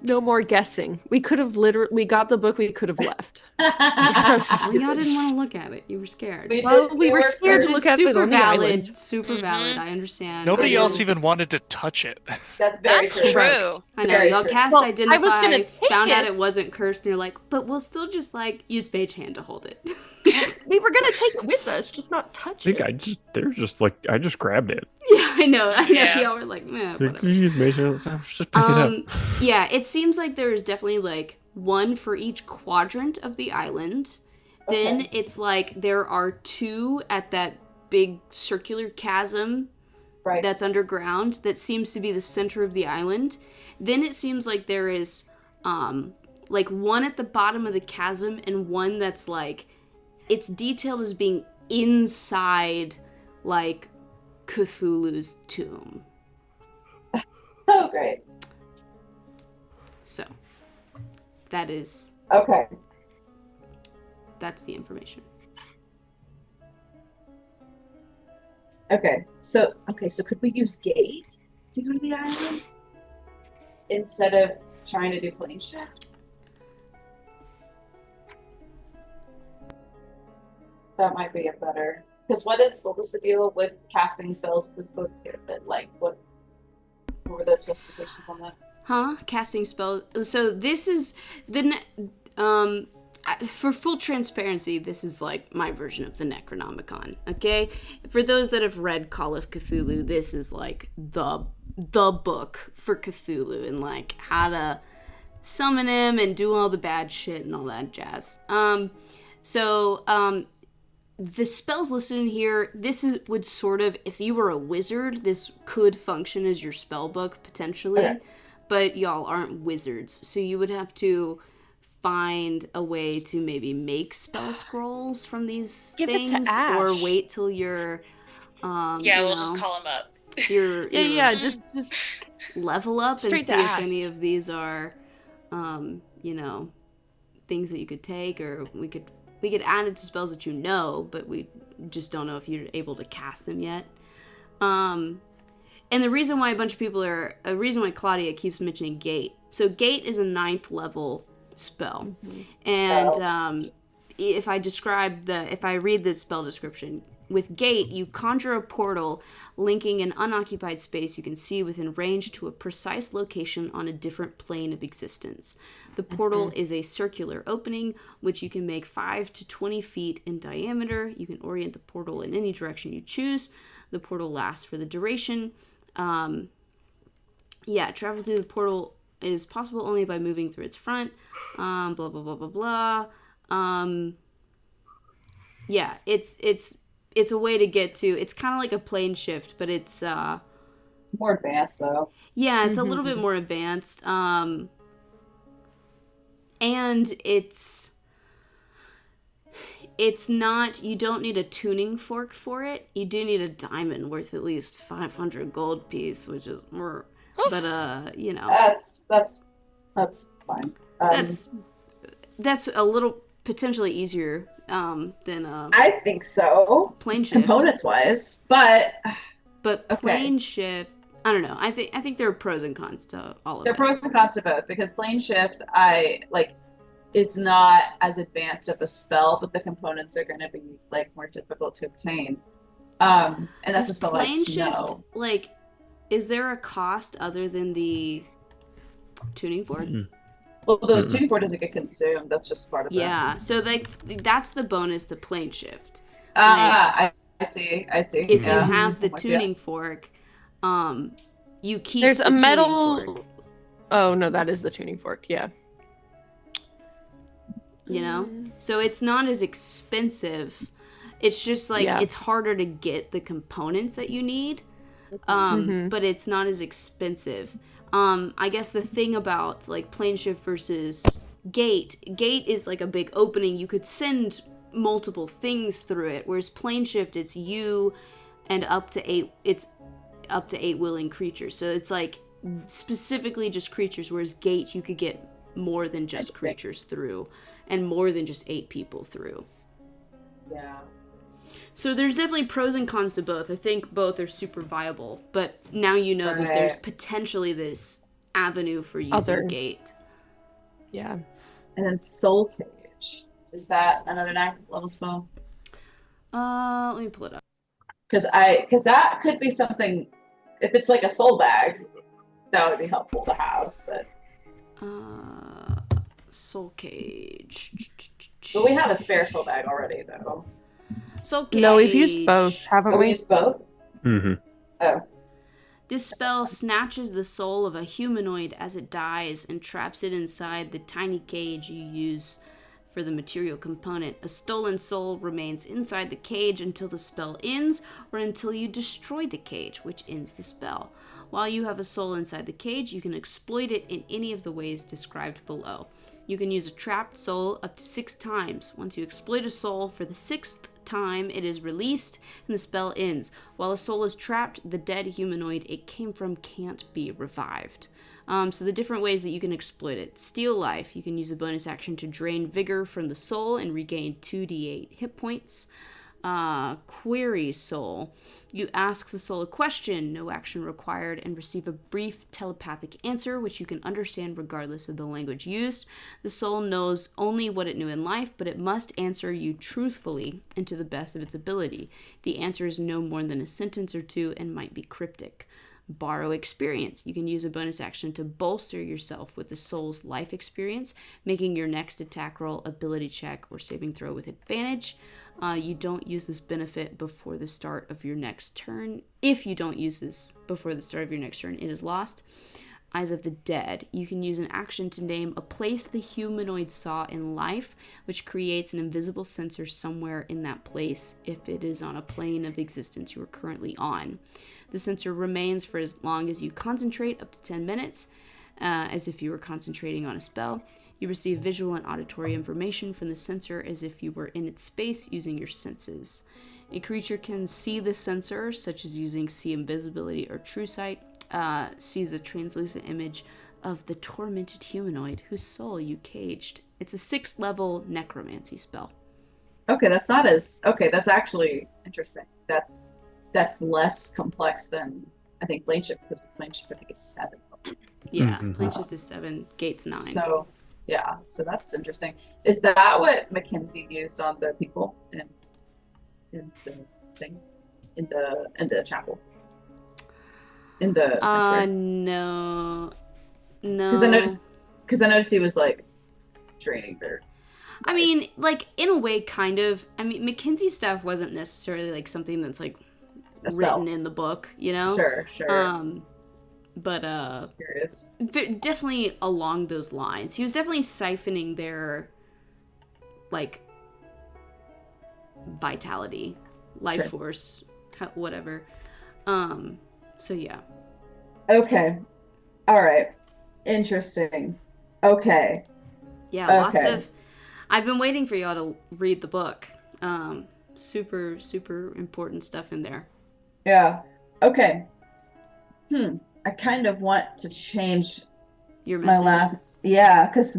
No more guessing. We could have we got the book, we could have left. We're so Well, stupid. y'all didn't want to look at it. You were scared. We were scared to Which look is at it super on the valid. island. Super valid. I understand. Nobody I know. else even wanted to touch it. That's very That's true. true. I know. Very Y'all true. cast Well, I identify, was gonna take found out it. it wasn't cursed, and you're like, but we'll still just like use Mage Hand to hold it. We were gonna take it with us, just not touch I think it. I just grabbed it. Yeah, I know. Yeah. Y'all were like, meh, Like, whatever. you use mage hands, just pick it up. Yeah, it seems like there is definitely like one for each quadrant of the island. Then it's like there are 2 at that big circular chasm Right. that's underground that seems to be the center of the island. Then it seems like there is like one at the bottom of the chasm and one that's like it's detailed as being inside like Cthulhu's tomb. Oh, great. So that's Okay. the information. Okay. So could we use Gate to go to the island instead of trying to do plane shift? That might be a better. Because what was the deal with casting spells with this book here? That like what were the specifications on that? Casting spell. So this is for full transparency, this is like my version of the Necronomicon. Okay, for those that have read Call of Cthulhu, this is like the book for Cthulhu and like how to summon him and do all the bad shit and all that jazz. The spells listed in here, would sort of, if you were a wizard, this could function as your spell book potentially. Okay. But y'all aren't wizards, so you would have to find a way to maybe make spell scrolls from these Give it to things, Ash. or wait till you're, Yeah, we'll just call him up. your Just level up and Straight see to if Ash. any of these are, things that you could take, or we could add it to spells that you know, but we just don't know if you're able to cast them yet. And the reason why Claudia keeps mentioning Gate. So Gate is a 9th level spell. And if I read the spell description, with Gate, you conjure a portal linking an unoccupied space you can see within range to a precise location on a different plane of existence. The portal is a circular opening, which you can make 5 to 20 feet in diameter. You can orient the portal in any direction you choose. The portal lasts for the duration. Travel through the portal is possible only by moving through its front. Blah, blah, blah, blah, blah. It's a way to get to, it's kind of like a plane shift, but it's more advanced though. Yeah, it's a little bit more advanced. And it's not, you don't need a tuning fork for it. You do need a diamond worth at least 500 gold piece, which is more, but That's fine. That's a little potentially easier than I think so. plane shift. Components wise, but plane shift, I don't know. I think there are pros and cons to all of there are it. pros and cons to both, because plane shift is not as advanced of a spell, but the components are going to be like more difficult to obtain. And that's a spell plane like shift, no. like, is there a cost other than the tuning fork? Well, the tuning fork doesn't get consumed. That's just part of it. Yeah, so that's the bonus to plane shift. I see. If you have the tuning fork, you keep There's the a metal. tuning fork. Oh no, that is the tuning fork. Yeah. you know? So it's not as expensive. It's just like it's harder to get the components that you need, but it's not as expensive. I guess the thing about like plane shift versus gate is like a big opening. You could send multiple things through it, whereas plane shift, it's you and up to 8 willing creatures. So it's like specifically just creatures, whereas gate you could get more than just creatures through and more than just 8 people through. Yeah. So there's definitely pros and cons to both. I think both are super viable, but now you know that there's potentially this avenue for using gate. Yeah. And then Soul Cage. Is that another 9th level spell? Let me pull it up. Because that could be something. If it's like a soul bag, that would be helpful to have. But Soul Cage. But we have a spare soul bag already, though. Soul Cage. No, we've used both, haven't we? We used both? Mm-hmm. Oh. This spell snatches the soul of a humanoid as it dies and traps it inside the tiny cage you use for the material component. A stolen soul remains inside the cage until the spell ends or until you destroy the cage, which ends the spell. While you have a soul inside the cage, you can exploit it in any of the ways described below. You can use a trapped soul up to 6 times. Once you exploit a soul for the 6th time, it is released and the spell ends. While a soul is trapped, the dead humanoid it came from can't be revived. So the different ways that you can exploit it. Steal life. You can use a bonus action to drain vigor from the soul and regain 2d8 hit points. Query soul. You ask the soul a question, no action required, and receive a brief telepathic answer, which you can understand regardless of the language used. The soul knows only what it knew in life, but it must answer you truthfully and to the best of its ability. The answer is no more than a sentence or two and might be cryptic. Borrow experience. You can use a bonus action to bolster yourself with the soul's life experience, making your next attack roll, ability check, or saving throw with advantage. You don't use this benefit before the start of your next turn. If you don't use this before the start of your next turn, it is lost. Eyes of the Dead. You can use an action to name a place the humanoid saw in life, which creates an invisible sensor somewhere in that place if it is on a plane of existence you are currently on. The sensor remains for as long as you concentrate, up to 10 minutes, as if you were concentrating on a spell. You receive visual and auditory information from the sensor as if you were in its space using your senses. A creature can see the sensor, such as using see invisibility or true sight, sees a translucent image of the tormented humanoid whose soul you caged. It's a 6th level necromancy spell. Okay, that's not as... Okay, that's actually interesting. That's less complex than, I think, plane shift, because plane shift, I think, is 7. Yeah, plane shift is 7, gate's 9. So, yeah, so that's interesting. Is that what Mackenzie used on the people in the thing? In the chapel? In the sanctuary? No. Because I noticed he was, like, draining her. I mean, like, in a way, kind of. I mean, Mackenzie's stuff wasn't necessarily, like, something that's, like, written in the book, you know? Sure. But curious. Definitely along those lines. He was definitely siphoning their, like, vitality, life force, whatever. So yeah. Okay. All right. Interesting. Okay. Yeah, lots of... I've been waiting for y'all to read the book. Super, super important stuff in there. Yeah. Okay. I kind of want to change your message. My last... Yeah, because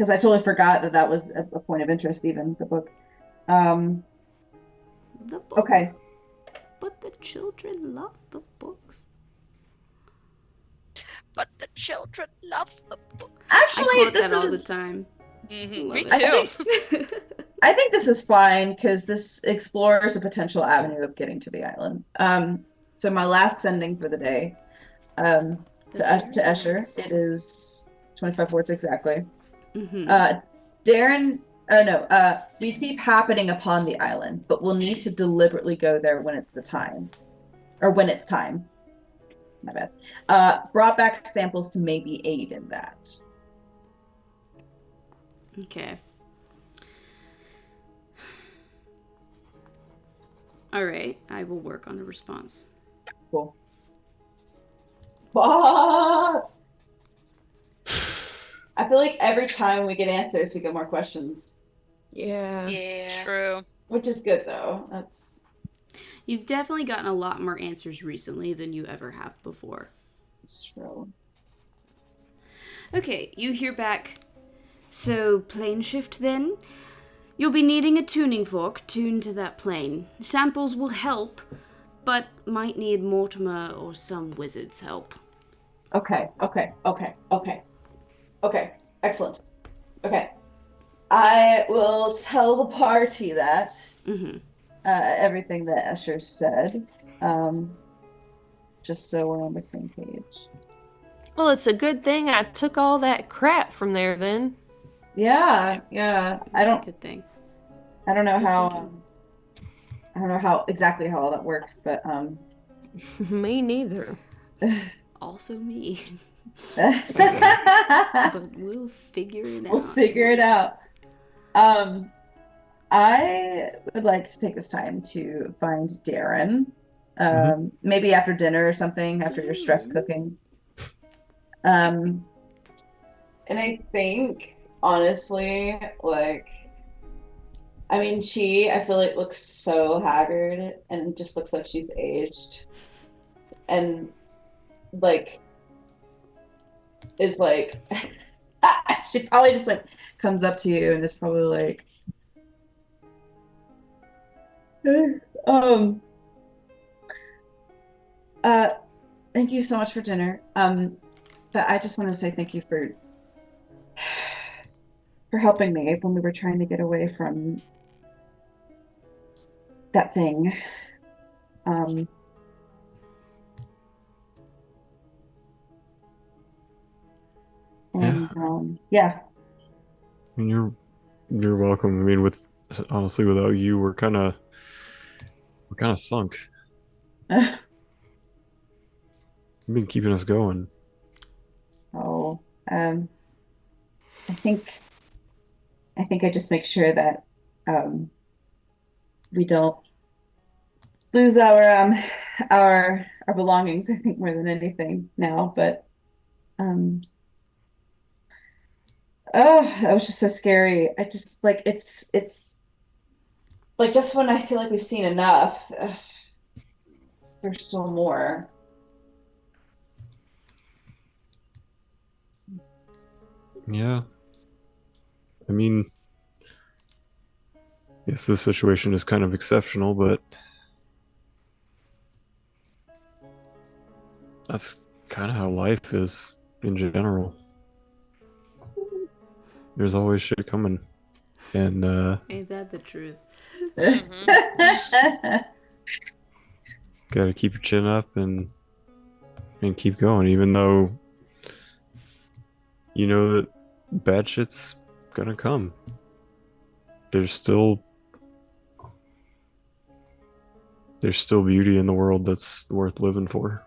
I totally forgot that was a point of interest, even, the book. The book. Okay. But the children love the books. But the children love the book. Actually, I quote that all the time. Mm-hmm. Me too. I think this is fine because this explores a potential avenue of getting to the island. So my last sending for the day to Escher, it is 25 words exactly. We keep happening upon the island, but we'll need to deliberately go there when it's time. My bad. Brought back samples to maybe aid in that. Okay. All right, I will work on a response. Cool. Fuck! I feel like every time we get answers, we get more questions. Yeah. Yeah. True. Which is good, though. That's... You've definitely gotten a lot more answers recently than you ever have before. It's true. Okay, you hear back. So, plane shift then? You'll be needing a tuning fork tuned to that plane. Samples will help, but might need Mortimer or some wizard's help. Okay. Excellent. Okay. I will tell the party that everything that Escher said, just so we're on the same page. Well, it's a good thing I took all that crap from there then. Yeah. That's a good thing. I don't know That's good how. thinking. I don't know how exactly how all that works, but Me neither. Also me. but But we'll figure it out. we'll figure it out. I would like to take this time to find Darren. Maybe after dinner or something, after you're stress cooking. And I think, honestly, like, I mean, I feel like looks so haggard and just looks like she's aged. And, like, is like, she probably just, like, comes up to you and is probably like, thank you so much for dinner. But I just want to say thank you for helping me when we were trying to get away from that thing. Yeah. I mean, you're welcome. I mean, honestly, without you, we're kind of sunk. You've been keeping us going. I think I just make sure that we don't lose our belongings, I think, more than anything now. But that was just so scary. I just like it's like just when I feel like we've seen enough, there's still more. Yeah. I mean, yes, this situation is kind of exceptional, but that's kind of how life is in general. There's always shit coming. And Ain't that the truth? gotta keep your chin up and keep going, even though you know that bad shit's gonna come. There's still beauty in the world that's worth living for.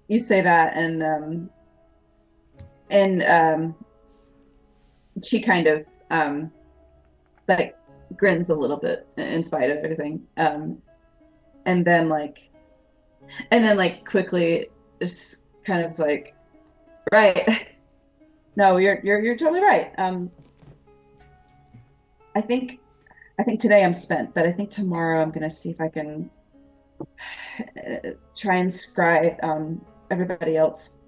You say that, and she kind of like grins a little bit in spite of everything, and then quickly just kind of like, right. No, you're totally right. I think today I'm spent, but I think tomorrow I'm gonna see if I can try and scry everybody else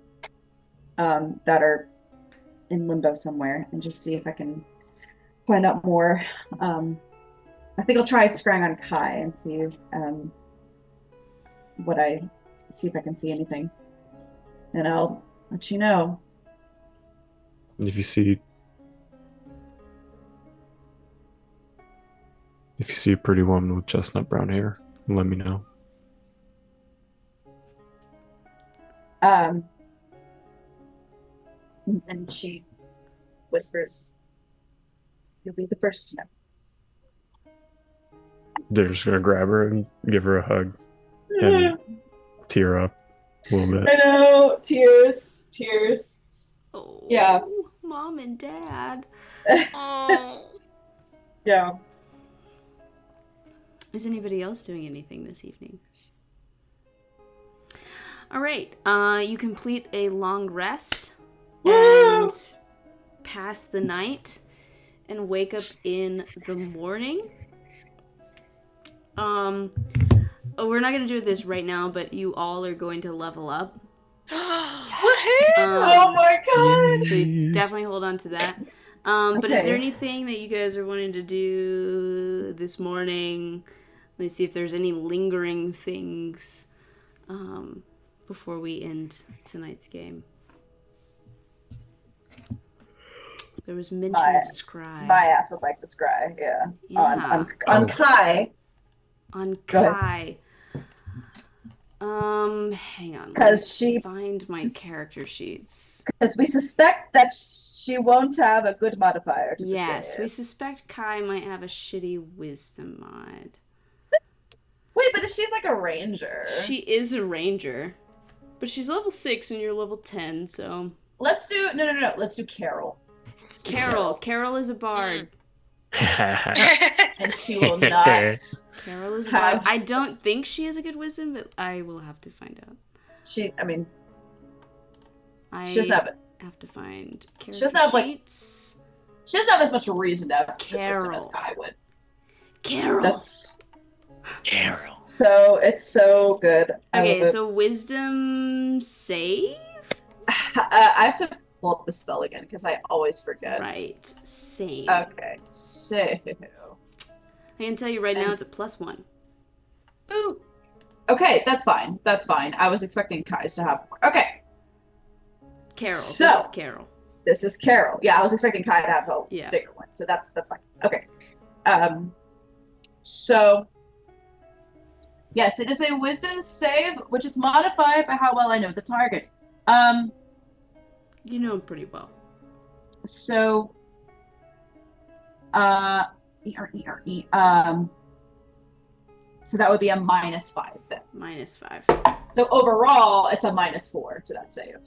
that are in limbo somewhere, and just see if I can find out more. I think I'll try scrying on Kai and see if I can see anything, and I'll let you know. If you see a pretty woman with chestnut brown hair, let me know. And she whispers, "You'll be the first to know." They're just gonna grab her and give her a hug and tear up a little bit. I know, tears. Oh, Yeah. Mom and Dad. Oh. Yeah. Is anybody else doing anything this evening? All right. You complete a long rest and pass the night and wake up in the morning. We're not gonna do this right now, but you all are going to level up. Oh my god! So you definitely hold on to that. But is there Okay. anything that you guys are wanting to do this morning? Let me see if there's any lingering things before we end tonight's game. There was mention of Scry. My ass would like to scry, yeah. Yeah. On Kai. On Go ahead. Kai. Hang on. 'Cause Let's she- find my character sheets. Because we suspect that she won't have a good modifier to the Yes, save. we suspect Kai might have a shitty wisdom mod. Wait, but if she's like a ranger. She is a ranger, but she's level 6 and you're level 10, so... Let's do... No. Let's do Carol. Carol is a bard. And she will not... Carol is a bard. I don't think she has a good wisdom, but I will have to find out. She doesn't have to find character She doesn't have, sheets. She doesn't have as much reason to have Carol. wisdom as Kai would. Carol. Carol. So, it's so good. Okay, it's a wisdom save? I have to pull up the spell again, because I always forget. Right. Same. Okay, save. I can tell you right now it's a +1. Ooh. Okay, that's fine. I was expecting Kai's to have more. Okay. Carol. So, this is Carol. This is Carol. Yeah, I was expecting Kai to have a bigger one, so that's fine. Okay. So yes, it is a wisdom save, which is modified by how well I know the target. You know him pretty well. So so that would be a -5 then. -5. So overall, it's a -4 to that save.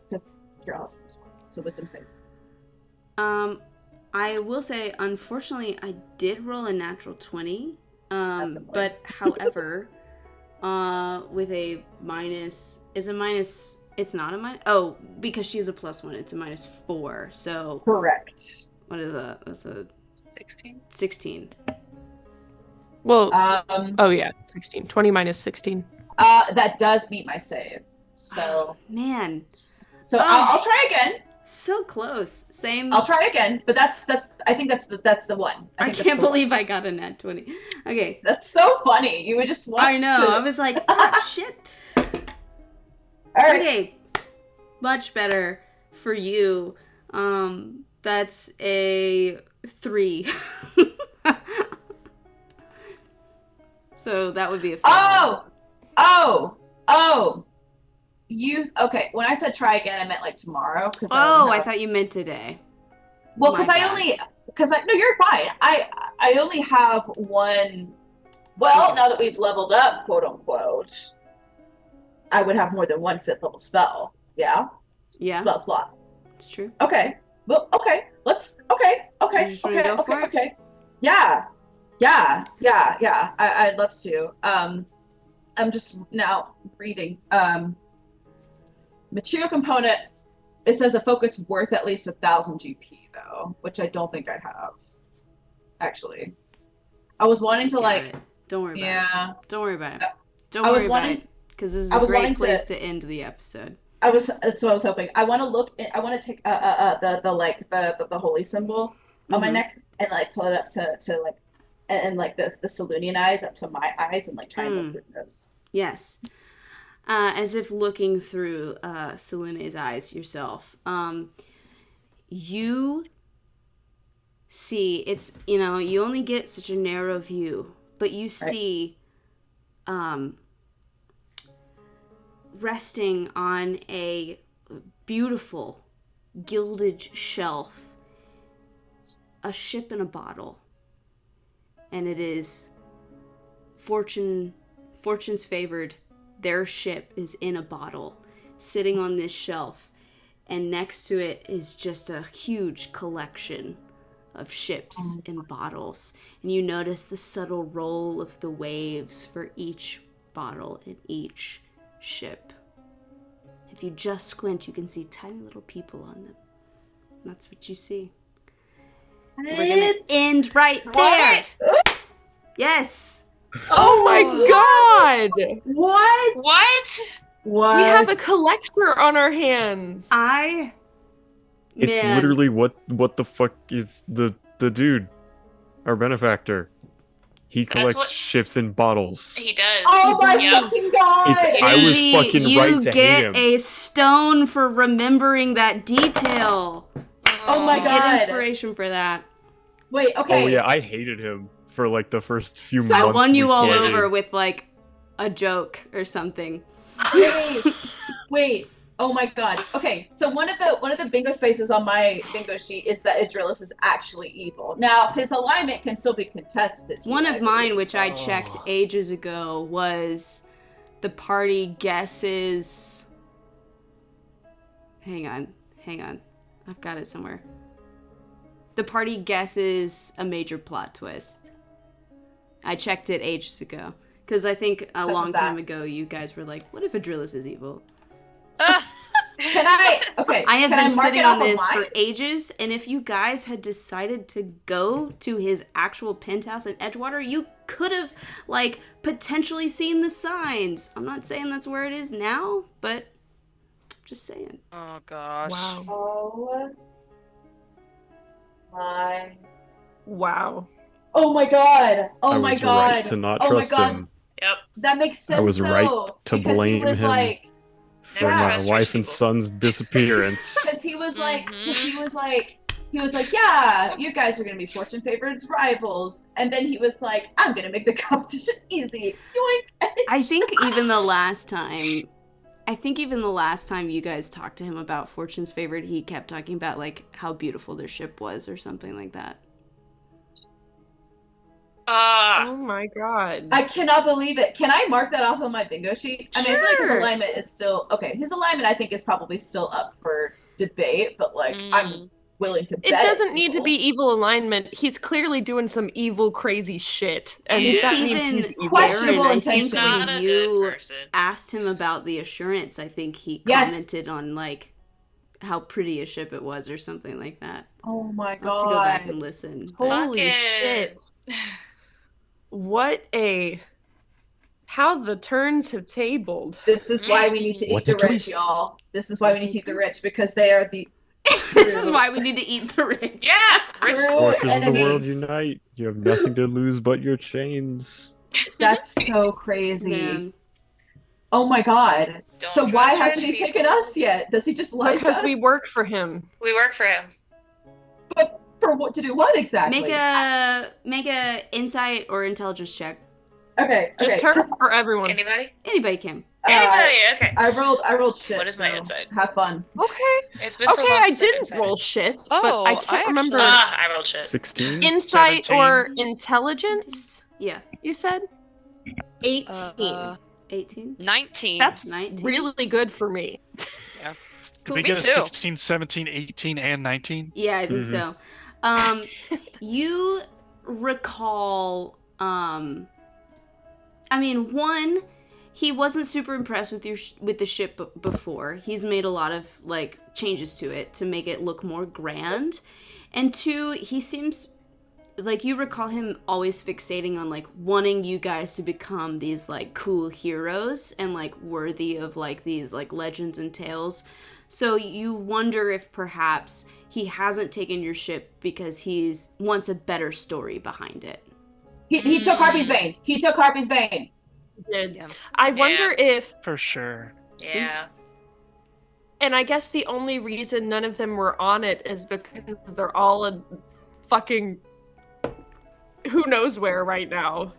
Because you're also this one. So wisdom save. I will say, unfortunately, I did roll a natural 20. But however, with a minus, it's not a minus. Oh, because she is a +1, it's a -4. So correct. What is that? That's a 16. 16. Well, oh yeah, 16. 20 minus 16. That does meet my save. So man. So I'll try again. So close. Same. I'll try again, but that's I think that's the one. I can't believe I got a nat 20. Okay. That's so funny. You would just watch. I know. I was like, ah, shit. All right. Okay. Much better for you. That's a 3. So that would be a 4. Oh. Okay, when I said try again, I meant like tomorrow. I thought you meant today. Well, no, you're fine. I only have one. Well, now that we've leveled up, quote unquote, I would have more than one 5th level spell. Yeah. Yeah. Spell slot. It's true. Okay. Well, okay. Let's. Okay. You just wanna go for it? Okay. Yeah. I'd love to. I'm just now reading. Material component. It says a focus worth at least 1,000 GP though, which I don't think I have. Actually, I was wanting to Don't worry about it. Yeah. Don't worry about it. Don't worry about it. Because this is a great place to end the episode. That's what I was hoping. I want to look. I want to take the holy symbol on my neck and like pull it up to like and like the Selunian eyes up to my eyes and like try and look through those. Yes. As if looking through Selune's eyes yourself. You see, it's, you only get such a narrow view, but you see resting on a beautiful gilded shelf, a ship in a bottle. And it is Fortune's favored. Their ship is in a bottle, sitting on this shelf, and next to it is just a huge collection of ships and bottles. And you notice the subtle roll of the waves for each bottle in each ship. If you just squint, you can see tiny little people on them. That's what you see. We're gonna end right there. Yes. Oh my god! What? What? We have a collector on our hands. It's Man. literally what the fuck is the dude, our benefactor. He collects what- ships in bottles. He does. Oh my Yep. fucking god! I was Angie, fucking you right to get hate him. a stone for remembering that detail. Oh my Get god! inspiration for that. Wait, okay. Oh yeah, I hated him for like the first few I months. won you we all played. over with like a joke or something. Wait. Oh my god. Okay, so one of the bingo spaces on my bingo sheet is that Idrillis is actually evil. Now his alignment can still be contested. One here, of I mine, believe. which I checked ages ago, was the party guesses. Hang on. I've got it somewhere. The party guesses a major plot twist. I checked it ages ago. Because I think a long time ago you guys were like, what if Idrillis is evil? Can I? Okay. I have can been mark sitting it on off of this for mine? ages, and if you guys had decided to go to his actual penthouse in Edgewater, you could have, like, potentially seen the signs. I'm not saying that's where it is now, but just saying. Oh gosh. Wow. Oh my. Wow. Oh my god. Oh I my was god. right to not Oh my trust God. him Yep. That makes sense. I was right though, to because blame he was him. Like, for Never my trust rich wife and people. son's disappearance. because he was like, yeah, you guys are gonna be fortune favorites rivals, and then he was like, I'm gonna make the competition easy. Yoink. I think even the last time you guys talked to him about Fortune's favorite, he kept talking about, like, how beautiful their ship was or something like that. Oh my god. I cannot believe it. Can I mark that off on my bingo sheet? I mean, I feel like his Sure. alignment is still okay. His alignment, I think, is probably still up for debate, but like, I'm willing to bet It doesn't need to evil. be evil alignment. He's clearly doing some evil, crazy shit. And I think that even means he's evil. Questionable Darren, I think intention. Not when a you good person. asked him about the assurance, I think he Yes. commented on, like, how pretty a ship it was or something like that. Oh my I'll have to go back god. and listen. but- Holy Fuck shit. it. What a... How the turns have tabled. This is why we need to eat What the a rich, twist. y'all. This is why we need to eat the rich, because they are the This is why we need to eat the rich. Yeah. Rich. true Workers of the enemy. world unite. You have nothing to lose but your chains. That's so crazy. Man. Oh my god. Don't So why trust hasn't he rich taken people. us yet? Does he just like Because us? we work for him. We work for him. But for what, to do what exactly? Make a insight or intelligence check. Okay. Just okay. her 'cause, or everyone. Anybody? Anybody can. Anybody? Okay. I rolled shit. What is my so insight? Have fun. Okay. It's been so Okay, long I since I've didn't insighted. roll shit, Oh, but I I can't actually- remember. I rolled shit. 16? Insight 17. or intelligence, Yeah. you said? 18. 18. 19. That's 19. really good for me. Cool. We Me get a too. 16, 17, 18, and 19. Yeah, I think so. You recall, I mean, one, he wasn't super impressed with with the ship before. He's made a lot of, like, changes to it to make it look more grand. And two, he seems like, you recall him always fixating on, like, wanting you guys to become these, like, cool heroes and, like, worthy of, like, these, like, legends and tales. So you wonder if perhaps he hasn't taken your ship because he's wants a better story behind it. He took Harpy's Bane. He took Harpy's Bane. Did. Yeah. I wonder if, For sure. Yeah. Oops. and I guess the only reason none of them were on it is because they're all in fucking who knows where right now.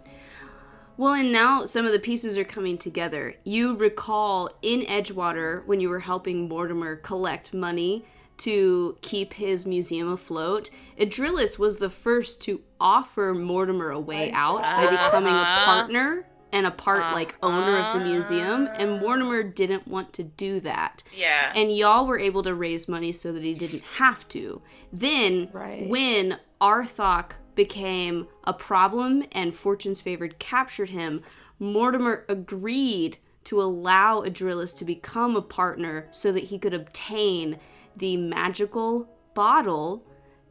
Well, and now some of the pieces are coming together. You recall in Edgewater when you were helping Mortimer collect money to keep his museum afloat, Idrillis was the first to offer Mortimer a way out by becoming a partner and a part like owner of the museum, and Mortimer didn't want to do that. Yeah. And y'all were able to raise money so that he didn't have to. Then when Arthok became a problem and Fortune's Favored captured him, Mortimer agreed to allow Adrillis to become a partner so that he could obtain the magical bottle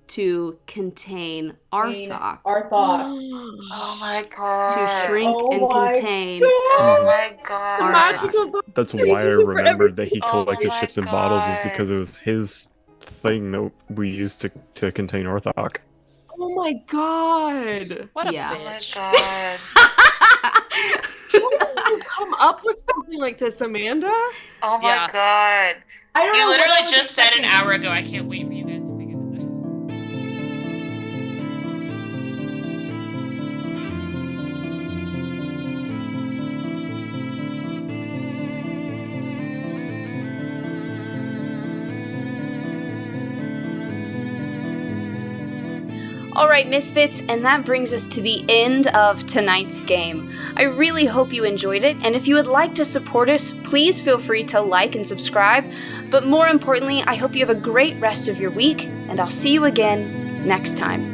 to contain Arthok. Oh my god. To shrink and contain. Oh my god. That's why I remembered that he collected ships and bottles, is because it was his thing that we used to contain Arthok. Oh my god. What a Oh bitch. my god. How did you come up with something like this, Amanda? Oh my god. I don't know. You what I literally was just said an expecting. hour ago, I can't wait for you guys to figure this out. Alright, Misfits, and that brings us to the end of tonight's game. I really hope you enjoyed it, and if you would like to support us, please feel free to like and subscribe. But more importantly, I hope you have a great rest of your week, and I'll see you again next time.